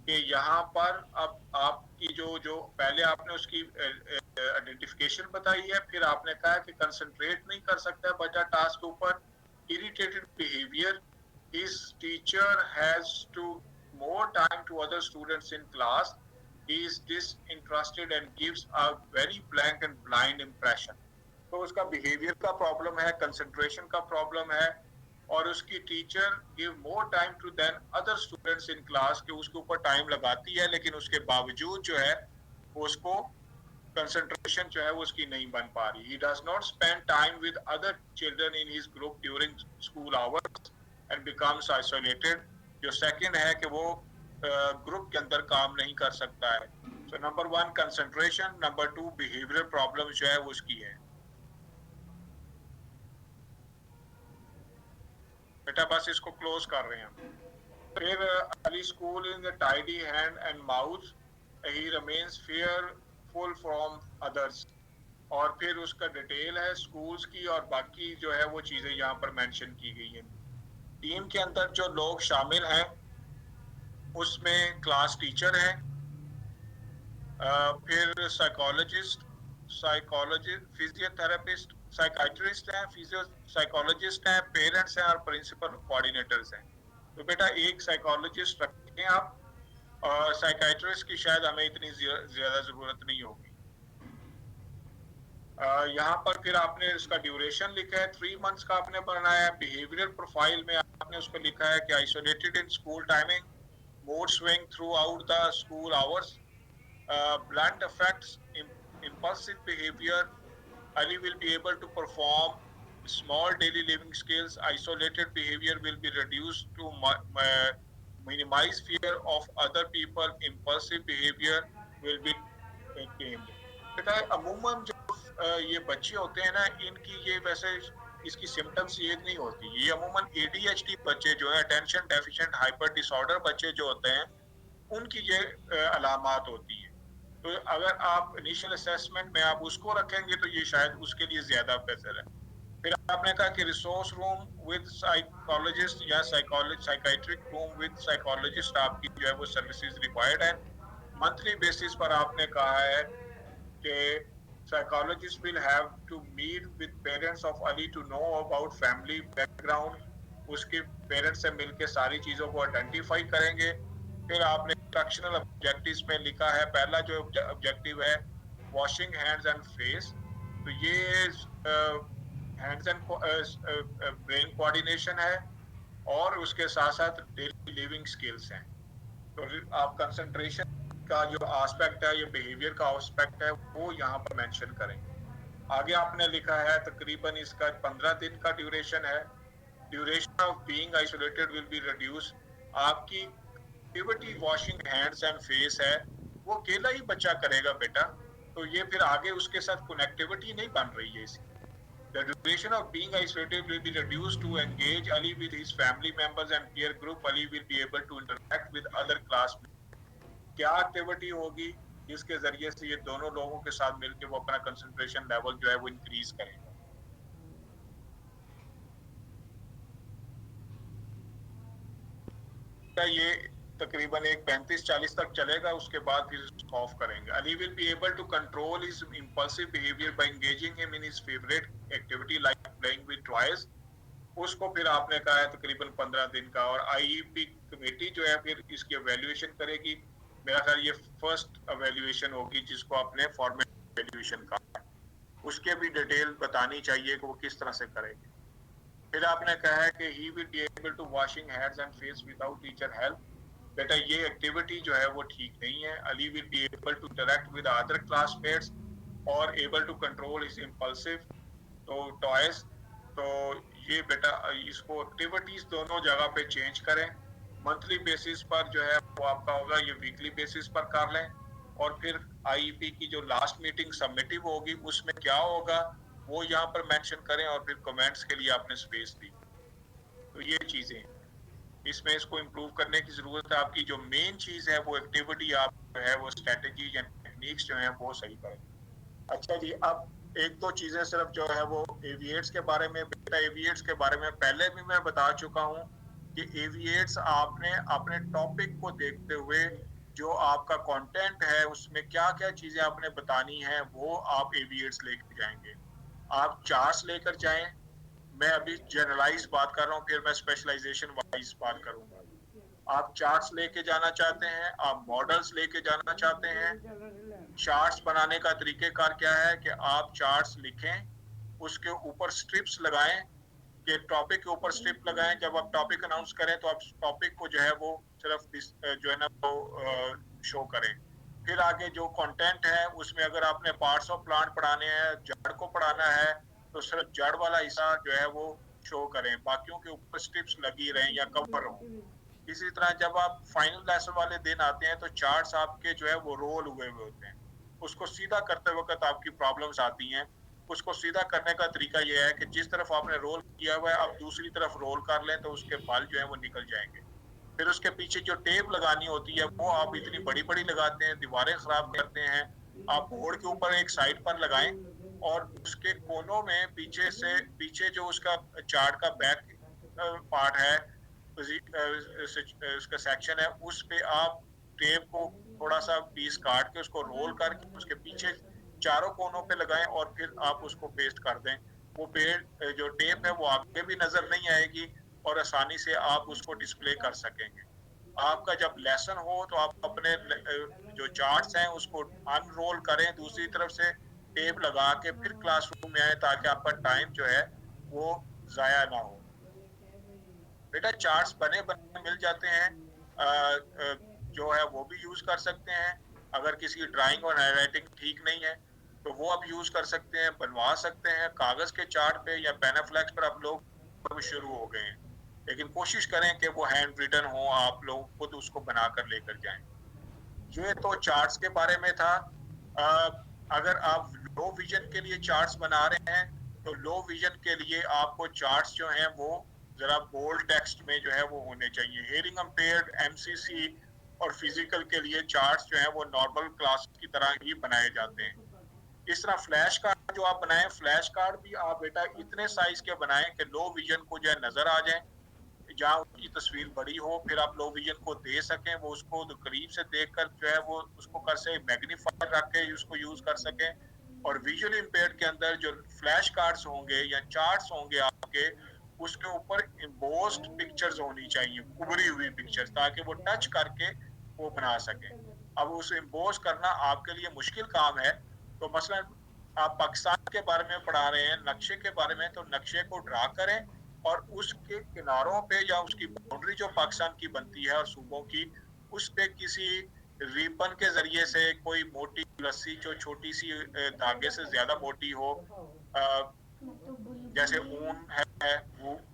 कि यहाँ पर अब आपकी जो जो पहले आपने उसकी आइडेंटिफिकेशन बताई है, फिर आपने कहा कि कंसंट्रेट नहीं कर सकता है बच्चा टास्क के ऊपर, irritated behaviour, his teacher has to more time to other students in class, he is disinterested and gives a very blank and blind impression। तो उसका बिहेवियर का प्रॉब्लम है, कंसंट्रेशन का प्रॉब्लम है, और उसकी teacher give more time to than other students in class, के उसके ऊपर टाइम लगाती है, लेकिन उसके बावजूद जो है उसको कंसंट्रेशन जो है वो उसकी नहीं बन पा रही। He does not spend time with other children in his group during school hours and becomes isolated. जो सेकंड है कि वो ग्रुप के अंदर काम नहीं कर सकता है। So number 1 concentration, number 2 behavioural problem जो है वो उसकी है। बेटा बस इसको क्लोज कर रहे हैं। फिर Ali school in the tidy hand and mouth, he remains fearful from others. और फिर उसका डिटेल है स्कूल्स की, और बाकी जो है वो चीजें यहाँ पर मेंशन की गई हैं। टीम के अंदर जो लोग शामिल हैं उसमें क्लास टीचर है, फिर साइकोलॉजिस्ट, फिजियोथेरेपिस्ट, साइकाइट्रिस्ट हैं, फिजियो साइकोलॉजिस्ट हैं, पेरेंट्स हैं और प्रिंसिपल कोऑर्डिनेटर्स हैं। तो बेटा एक साइकोलॉजिस्ट रखें आप, और साइकाइट्रिस्ट की शायद हमें इतनी ज्यादा जरूरत नहीं होगी। यहाँ पर फिर आपने इसका ड्यूरेशन लिखा है, 3 मंथ्स का आपने बनाया है। बिहेवियरल प्रोफाइल में आपने उसको लिखा है कि isolated in school timing, mood swing through out the school hours, blunt affects impulsive behavior, Ali will be able to perform small daily living skills, isolated behavior will be reduced to minimize fear of other people, impulsive behavior will be tamed। बेटा अमूमन जो ये बच्चे होते हैं ना, इनकी ये वैसे इसकी सिम्टम्स ये नहीं होती। ये अमूमन ADHD बच्चे जो है, अटेंशन डेफिशिएंट हाइपर डिसऑर्डर बच्चे जो होते हैं, उनकी ये अलामात होती है। तो अगर आप इनिशियल असेसमेंट में आप उसको रखेंगे तो ये शायद उसके लिए ज्यादा बेहतर है। फिर आपने कहा कि रिसोर्स रूम विद साइकोलॉजिस्ट या साइकाइट्रिक रूम विद साइकोलॉजिस्ट आपकी जो है वो सर्विसेज रिक्वायर्ड है। मंथली बेसिस पर आपने कहा है कि psychologist will have to meet with parents of Ali to know about family background, उसके पेरेंट्स से मिलकर सारी चीजों को आइडेंटिफाई करेंगे। फिर आपने इंस्ट्रक्शनल ऑब्जेक्टिव्स में लिखा है, पहला जो ऑब्जेक्टिव है वॉशिंग हैंड्स एंड फेस, तो ये हैंड्स एंड ब्रेन कोऑर्डिनेशन है, और उसके साथ साथ डेली लिविंग स्किल्स हैं। तो आप कंसंट्रेशन का जो एस्पेक्ट है, ये बिहेवियर का एस्पेक्ट है, वो यहाँ पर मेंशन करेंगे। आगे आपने लिखा है तकरीबन इसका 15 दिन का ड्यूरेशन है। Duration of being isolated will be reduce. आपकी activity washing hands and face है, वो अकेला ही बच्चा करेगा बेटा, तो ये फिर आगे उसके साथ कनेक्टिविटी नहीं बन रही है इसकी। The duration of being isolated will be reduced to engage Ali with his family members and peer group. Ali will be able to interact with other classmates। क्या एक्टिविटी होगी जिसके जरिए से ये दोनों लोगों के साथ मिलकर वो अपना कंसंट्रेशन लेवल जो है वो इंक्रीज करेगा। ये तकरीबन एक 35-40 तक चलेगा, उसके बाद फिर ऑफ करेंगे। Ali will be able to control his impulsive behaviour by engaging him in his favourite activity like playing with toys. उसको फिर आपने कहा है तकरीबन 15 दिन का। और आईईपी कमेटी जो है फिर इसकी एवेल्युएशन करेगी। मेरा ख्याल ये फर्स्ट एवेल्युएशन होगी जिसको आपने फॉर्मेट एवेल्युएशन कहा, उसके भी डिटेल बतानी चाहिए कि वो किस तरह से करेंगे। फिर आपने कहा है कि he will be able to washing hands and face without teacher help. बेटा ये एक्टिविटी जो है वो ठीक नहीं है। Ali will be able to interact with other classmates और able to control his impulsive तो टॉयज। तो ये बेटा इसको एक्टिविटीज दोनों जगह पे चेंज करें। मंथली बेसिस पर जो है वो आपका होगा, ये वीकली बेसिस पर कर लें। और फिर आईईपी की जो लास्ट मीटिंग सबमिटिव होगी उसमें क्या होगा वो यहाँ पर मेंशन करें, और फिर कमेंट्स के लिए आपने स्पेस दी। तो ये चीजें इसमें इसको इम्प्रूव करने की ज़रूरत है। आपकी जो मेन चीज़ है वो एक्टिविटी आप जो है वो स्ट्रेटजी या टेक्निक्स जो है वो सही करें। अच्छा जी, अब एक दो चीजें सिर्फ जो है वो एविएट्स के बारे में, बेटा एविएट्स के बारे में पहले भी मैं बता चुका हूँ कि एविएट्स आपने अपने टॉपिक को देखते हुए जो आपका कंटेंट है उसमें क्या क्या चीजें आपने बतानी है वो आप एविएट्स लेके जाएंगे। आप चार्ट्स लेकर जाएं। मैं अभी जनरलाइज बात कर रहा हूँ, फिर मैं स्पेशलाइजेशन वाइज बात करूंगा। आप चार्ट्स लेके जाना चाहते हैं, आप मॉडल्स लेके जाना चाहते हैं। चार्ट्स बनाने का तरीकेकार क्या है कि आप चार्ट्स लिखें, उसके ऊपर स्ट्रिप्स लगाएं, कि टॉपिक के ऊपर स्ट्रिप लगाएं। जब आप टॉपिक अनाउंस करें तो आप टॉपिक को जो है वो सिर्फ जो है ना वो शो करें। फिर आगे जो कंटेंट है उसमें अगर आपने पार्ट्स ऑफ प्लांट पढ़ाने हैं, जड़ को पढ़ाना है, तो सिर्फ जड़ वाला हिस्सा जो है वो शो करें, बाकियों के ऊपर स्ट्रिप्स लगी रहें या कवर हो। इसी तरह जब आप फाइनल लेसन वाले दिन आते हैं तो चार्ट्स आपके जो है वो रोल हुए हुए होते हैं। उसको सीधा करते वक्त आपकी प्रॉब्लम्स आती हैं। उसको सीधा करने का तरीका यह है कि जिस तरफ आपने रोल किया हुआ है आप दूसरी तरफ रोल कर लें, तो उसके बाल जो है वो निकल जाएंगे। फिर उसके पीछे जो टेप लगानी होती है वो आप इतनी बड़ी बड़ी लगाते हैं, दीवारें खराब करते हैं। आप बोर्ड के ऊपर एक साइड पर लगाएं और उसके कोनों में पीछे से पीछे जो उसका चार्ट का बैक पार्ट है, उसका सेक्शन है, उस पे आप टेप को थोड़ा सा पीस काट के उसको रोल करके उसके पीछे चारों कोनों पे लगाएं और फिर आप उसको पेस्ट कर दें। वो जो टेप है वो आगे भी नजर नहीं आएगी और आसानी से आप उसको डिस्प्ले कर सकेंगे। आपका जब लेसन हो तो आप अपने जो चार्ट्स हैं उसको अनरोल करें दूसरी तरफ से, टेप लगा के फिर क्लासरूम में आए, ताकि आपका टाइम जो है वो जाया ना हो। बेटा चार्ट्स बने बने मिल जाते हैं, जो है वो भी यूज कर सकते हैं। अगर किसी की ड्राइंग और हैंडराइटिंग ठीक नहीं है तो वो आप यूज कर सकते हैं, बनवा सकते हैं कागज के चार्ट पे या पेनाफ्लेक्स पर। आप लोग शुरू हो गए हैं, लेकिन कोशिश करें कि वो हैंड रिटन हो, आप लोग खुद उसको बनाकर लेकर जाएं। ये तो चार्ट्स के बारे में था। अगर आप लो विजन के लिए चार्ट्स बना रहे हैं तो लो विजन के लिए आपको चार्ट्स जो हैं वो जरा बोल्ड टेक्स्ट में जो है वो होने चाहिए। हियरिंग इम्पेयर्ड, एमसीसी और फिजिकल के लिए चार्ट्स जो है वो नॉर्मल क्लास की तरह ही बनाए जाते हैं। इस तरह फ्लैश कार्ड जो आप बनाएं, फ्लैश कार्ड भी आप बेटा इतने साइज के बनाएं कि लो विजन को जो है नजर आ जाए, जहाँ उसकी तस्वीर बड़ी हो, फिर आप लो विजन को दे सकें, वो उसको तो करीब से देखकर जो है वो उसको कर से मैग्नीफायर रख के उसको यूज कर सकें। और विजुअली इम्पेयर्ड के अंदर जो फ्लैश कार्ड्स होंगे या चार्ट्स होंगे आपके, उसके ऊपर इम्बोस्ड पिक्चर्स होनी चाहिए, उभरी हुई पिक्चर्स, ताकि वो टच करके वो बना सकें। अब उसे इम्बोस करना आपके लिए मुश्किल काम है, तो मसलन आप पाकिस्तान के बारे में पढ़ा रहे हैं, नक्शे के बारे में, तो नक्शे को ड्रा करें और उसके किनारों पे या उसकी बाउंड्री जो पाकिस्तान की बनती है और सूबों की, उस पे किसी रिबन के जरिए से कोई मोटी रस्सी जो छोटी सी धागे से ज्यादा मोटी हो, जैसे ऊन है,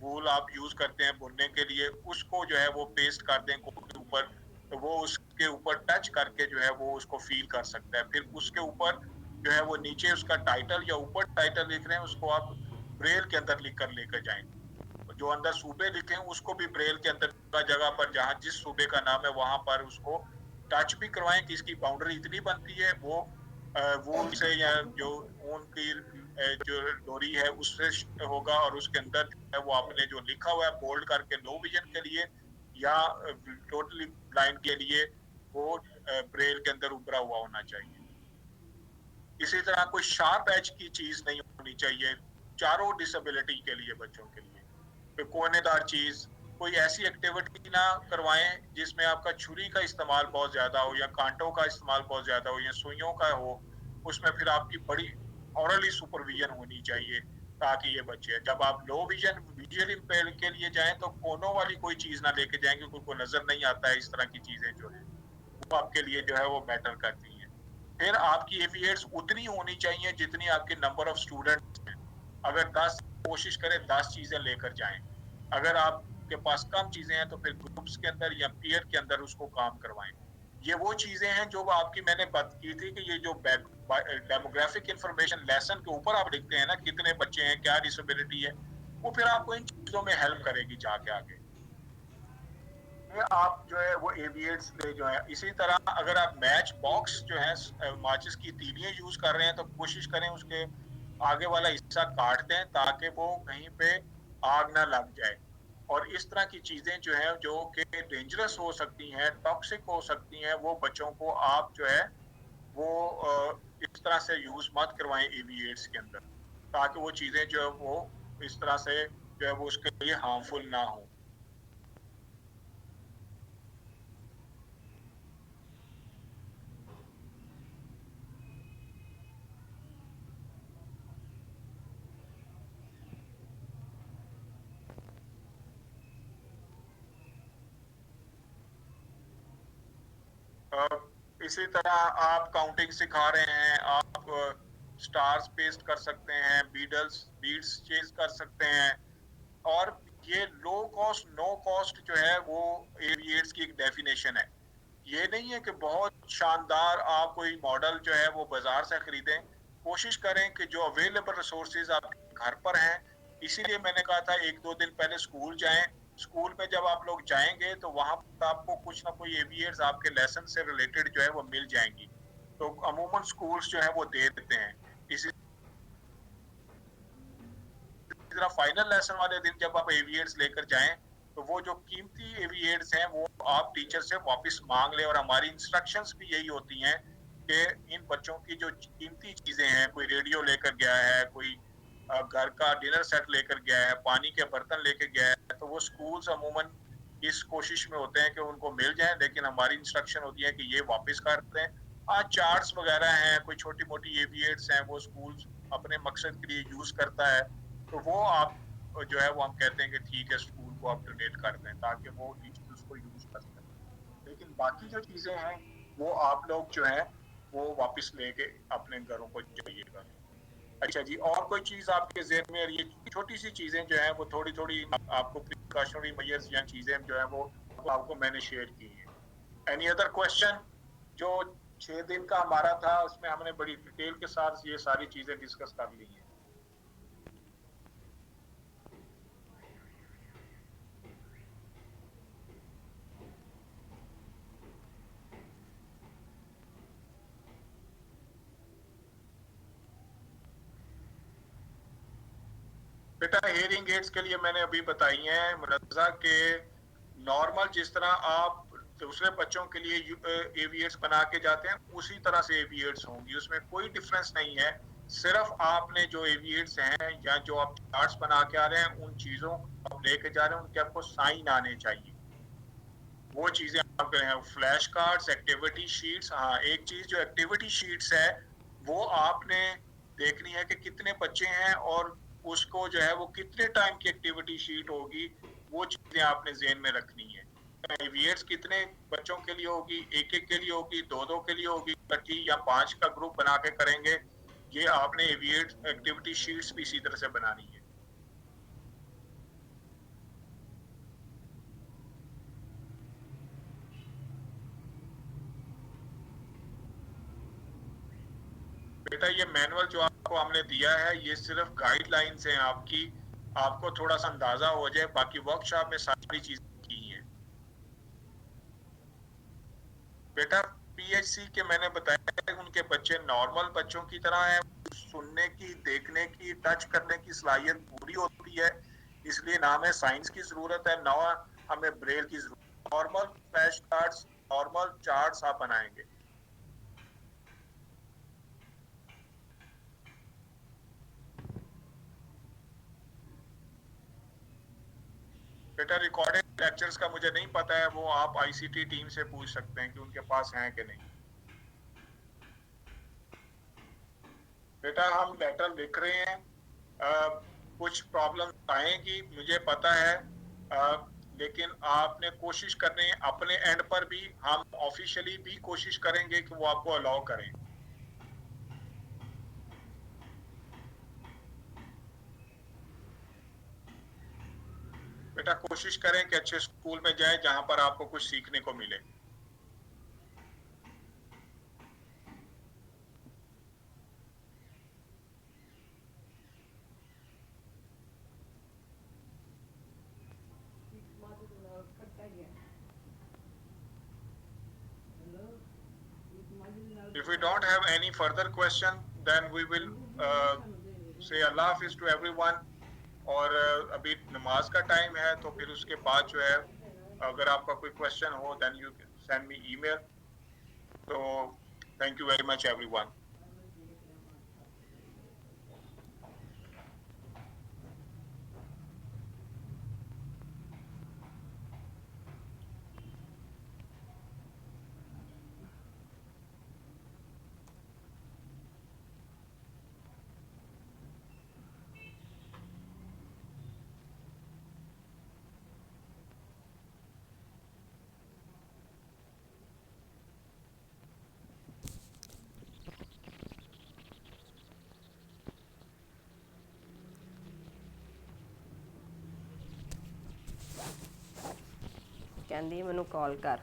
वूल आप यूज करते हैं बुनने के लिए, उसको जो है वो पेस्ट कर दें कोट के ऊपर, तो वो उसके ऊपर टच करके जो है वो उसको फील कर सकता है। फिर उसके ऊपर जो है वो नीचे उसका टाइटल या ऊपर टाइटल लिख रहे हैं उसको आप ब्रेल के अंदर लिख कर लेकर जाएं। जो अंदर सूबे लिखे हैं उसको भी ब्रेल के अंदर जगह पर जहां जिस सूबे का नाम है वहां पर उसको टच भी करवाएं कि इसकी बाउंड्री इतनी बनती है, वो वूल से या जो ऊन की जो डोरी है उससे होगा, और उसके अंदर जो है वो आपने जो लिखा हुआ है बोल्ड करके लो विजन के लिए या टोटली ब्लाइंड के लिए, वो ब्रेल के अंदर उभरा हुआ होना चाहिए। इसी तरह कोई शार्प एज की चीज नहीं होनी चाहिए चारों डिसेबिलिटी के लिए, बच्चों के लिए। कोई कोनेदार चीज, कोई ऐसी एक्टिविटी ना करवाएं जिसमें आपका छुरी का इस्तेमाल बहुत ज्यादा हो या कांटों का इस्तेमाल बहुत ज्यादा हो या सुइयों का हो। उसमें फिर आपकी बड़ी ऑरली सुपरविजन होनी चाहिए, ताकि ये बच्चे जब आप लो विजन विजुअल इम्पेयर के लिए जाएं तो कोनों वाली कोई चीज ना लेके जाएं, क्योंकि उनको नजर नहीं आता है। इस तरह की चीजें जो है वो आपके लिए जो है वो मैटर करती हैं। फिर आपकी एफिएट्स उतनी होनी चाहिए जितनी आपके नंबर ऑफ स्टूडेंट्स हैं। अगर 10, कोशिश करें 10 चीजें लेकर जाएं। अगर आपके पास कम चीजें हैं तो फिर ग्रुप्स के अंदर या पीयर के अंदर उसको काम करवाएं। ये वो चीजें हैं जो आपकी मैंने बात की थी कि ये जो डेमोग्राफिक इंफॉर्मेशन लेसन के ऊपर आप लिखते हैं ना, कितने बच्चे हैं, क्या डिसेबिलिटी है, वो फिर आपको इन चीजों में हेल्प करेगी जाके आगे। ये आप जो है वो एविएट्स ले जो है। इसी तरह अगर आप मैच बॉक्स जो है माचिस की तीलियां यूज कर रहे हैं तो कोशिश करें उसके आगे वाला हिस्सा काट दें ताकि वो कहीं पे आग ना लग जाए। और इस तरह की चीजें जो है जो कि डेंजरस हो सकती हैं, टॉक्सिक हो सकती हैं, वो बच्चों को आप जो है वो इस तरह से यूज मत करवाएं एविएट्स के अंदर, ताकि वो चीजें जो है वो इस तरह से जो है वो उसके लिए हार्मफुल ना हो। इसी तरह आप काउंटिंग सिखा रहे हैं, आप स्टार्स पेस्ट कर सकते हैं, बीड्स चेज कर सकते हैं। और ये लो कॉस्ट नो कॉस्ट जो है वो एविएट्स की एक डेफिनेशन है। ये नहीं है कि बहुत शानदार आप कोई मॉडल जो है वो बाजार से खरीदें। कोशिश करें कि जो अवेलेबल रिसोर्सेज आपके घर पर हैं, इसीलिए मैंने कहा था एक दो दिन पहले स्कूल जाएं। स्कूल में जब आप लोग जाएंगे तो वहां पर आपको कुछ ना कोई एविएट्स आपके लेसन से रिलेटेड जो है वो मिल जाएंगी। तो अमूमन स्कूल्स जो है वो दे देते हैं। इसी तरह फाइनल लेसन वाले दिन जब आप एविएट्स लेकर जाएं तो वो जो कीमती एविएट्स हैं वो आप टीचर से वापस मांग लें। और हमारी इंस्ट्रक्शंस भी यही होती हैं कि इन बच्चों की जो कीमती चीजें हैं, कोई रेडियो लेकर गया है, कोई घर का डिनर सेट लेकर गया है, पानी के बर्तन लेकर गया है, तो वो स्कूल्स अमूमन इस कोशिश में होते हैं कि उनको मिल जाए, लेकिन हमारी इंस्ट्रक्शन होती है कि ये वापस कर दें। हाँ, चार्ट्स वगैरह हैं, कोई छोटी मोटी एविएट्स हैं, वो स्कूल्स अपने मकसद के लिए यूज करता है, तो वो आप जो है वो हम कहते हैं कि ठीक है स्कूल को आप डोनेट कर दें ताकि वो टीचर उसको यूज कर सकें। लेकिन बाकी जो चीजें हैं वो आप लोग जो है वो वापस लेके अपने घरों को जाइएगा। अच्छा जी, और कोई चीज आपके ज़हन में, ये छोटी सी चीजें जो है वो थोड़ी थोड़ी आपको प्रिकॉशनरी मेजर्स या चीजें जो है वो आपको मैंने शेयर की हैं। Any other question? जो 6 दिन का हमारा था उसमें हमने बड़ी डिटेल के साथ ये सारी चीजें डिस्कस कर ली हैं। बेटा हेयरिंग एड्स के लिए मैंने अभी बताई हैं मुनज़्ज़ा के, नॉर्मल जिस तरह आप दूसरे बच्चों के लिए एविएट्स बना के जाते हैं उसी तरह से एविएट्स होंगी, उसमें कोई डिफरेंस नहीं है। सिर्फ आपने जो एविएट्स हैं या जो आप चार्ट्स बना के आ रहे हैं उन चीजों को आप लेके जा रहे हैं उनके आपको साइन आने चाहिए। वो चीजें आप करें, फ्लैश कार्ड्स, एक्टिविटी शीट्स। हाँ, एक चीज जो एक्टिविटी शीट्स है वो आपने देखनी है कि कितने बच्चे हैं और उसको जो है वो कितने टाइम की एक्टिविटी शीट होगी, वो चीजें आपने जेहन में रखनी है। एविएट्स कितने बच्चों के लिए होगी, एक एक के लिए होगी, दो दो के लिए होगी, इकट्ठी, या पांच का ग्रुप बना के करेंगे, ये आपने एविएट एक्टिविटी शीट्स भी इसी तरह से बनानी है। बेटा ये मैनुअल जो आपको हमने दिया है ये सिर्फ गाइडलाइंस हैं आपकी, आपको थोड़ा सा अंदाजा हो जाए, बाकी वर्कशॉप में सारी चीजें की हैं। बेटा पीएचसी के मैंने बताया उनके बच्चे नॉर्मल बच्चों की तरह हैं, सुनने की, देखने की, टच करने की सलाहियत पूरी होती है, इसलिए ना हमें साइंस की जरूरत है ना हमें ब्रेल की जरूरत। Normal flash cards, normal charts आप बनाएंगे। बेटा रिकॉर्डेड लेक्चर्स का मुझे नहीं पता है, वो आप आईसीटी टीम से पूछ सकते हैं कि उनके पास हैं कि नहीं। बेटा हम लेटर लिख रहे हैं, कुछ प्रॉब्लम आएगी मुझे पता है, लेकिन आपने कोशिश करनी है अपने एंड पर भी, हम ऑफिशियली भी कोशिश करेंगे कि वो आपको अलाउ करें। बेटा कोशिश करें कि अच्छे स्कूल में जाए जहां पर आपको कुछ सीखने को मिले। If we don't have any further question, then we will say Allah Hafiz to everyone. और अभी नमाज का टाइम है, तो फिर उसके बाद जो है अगर आपका कोई क्वेश्चन हो then you send me email. तो thank you very much everyone. ਕਹਿੰਦੀ ਮੈਨੂੰ ਕਾਲ ਕਰ.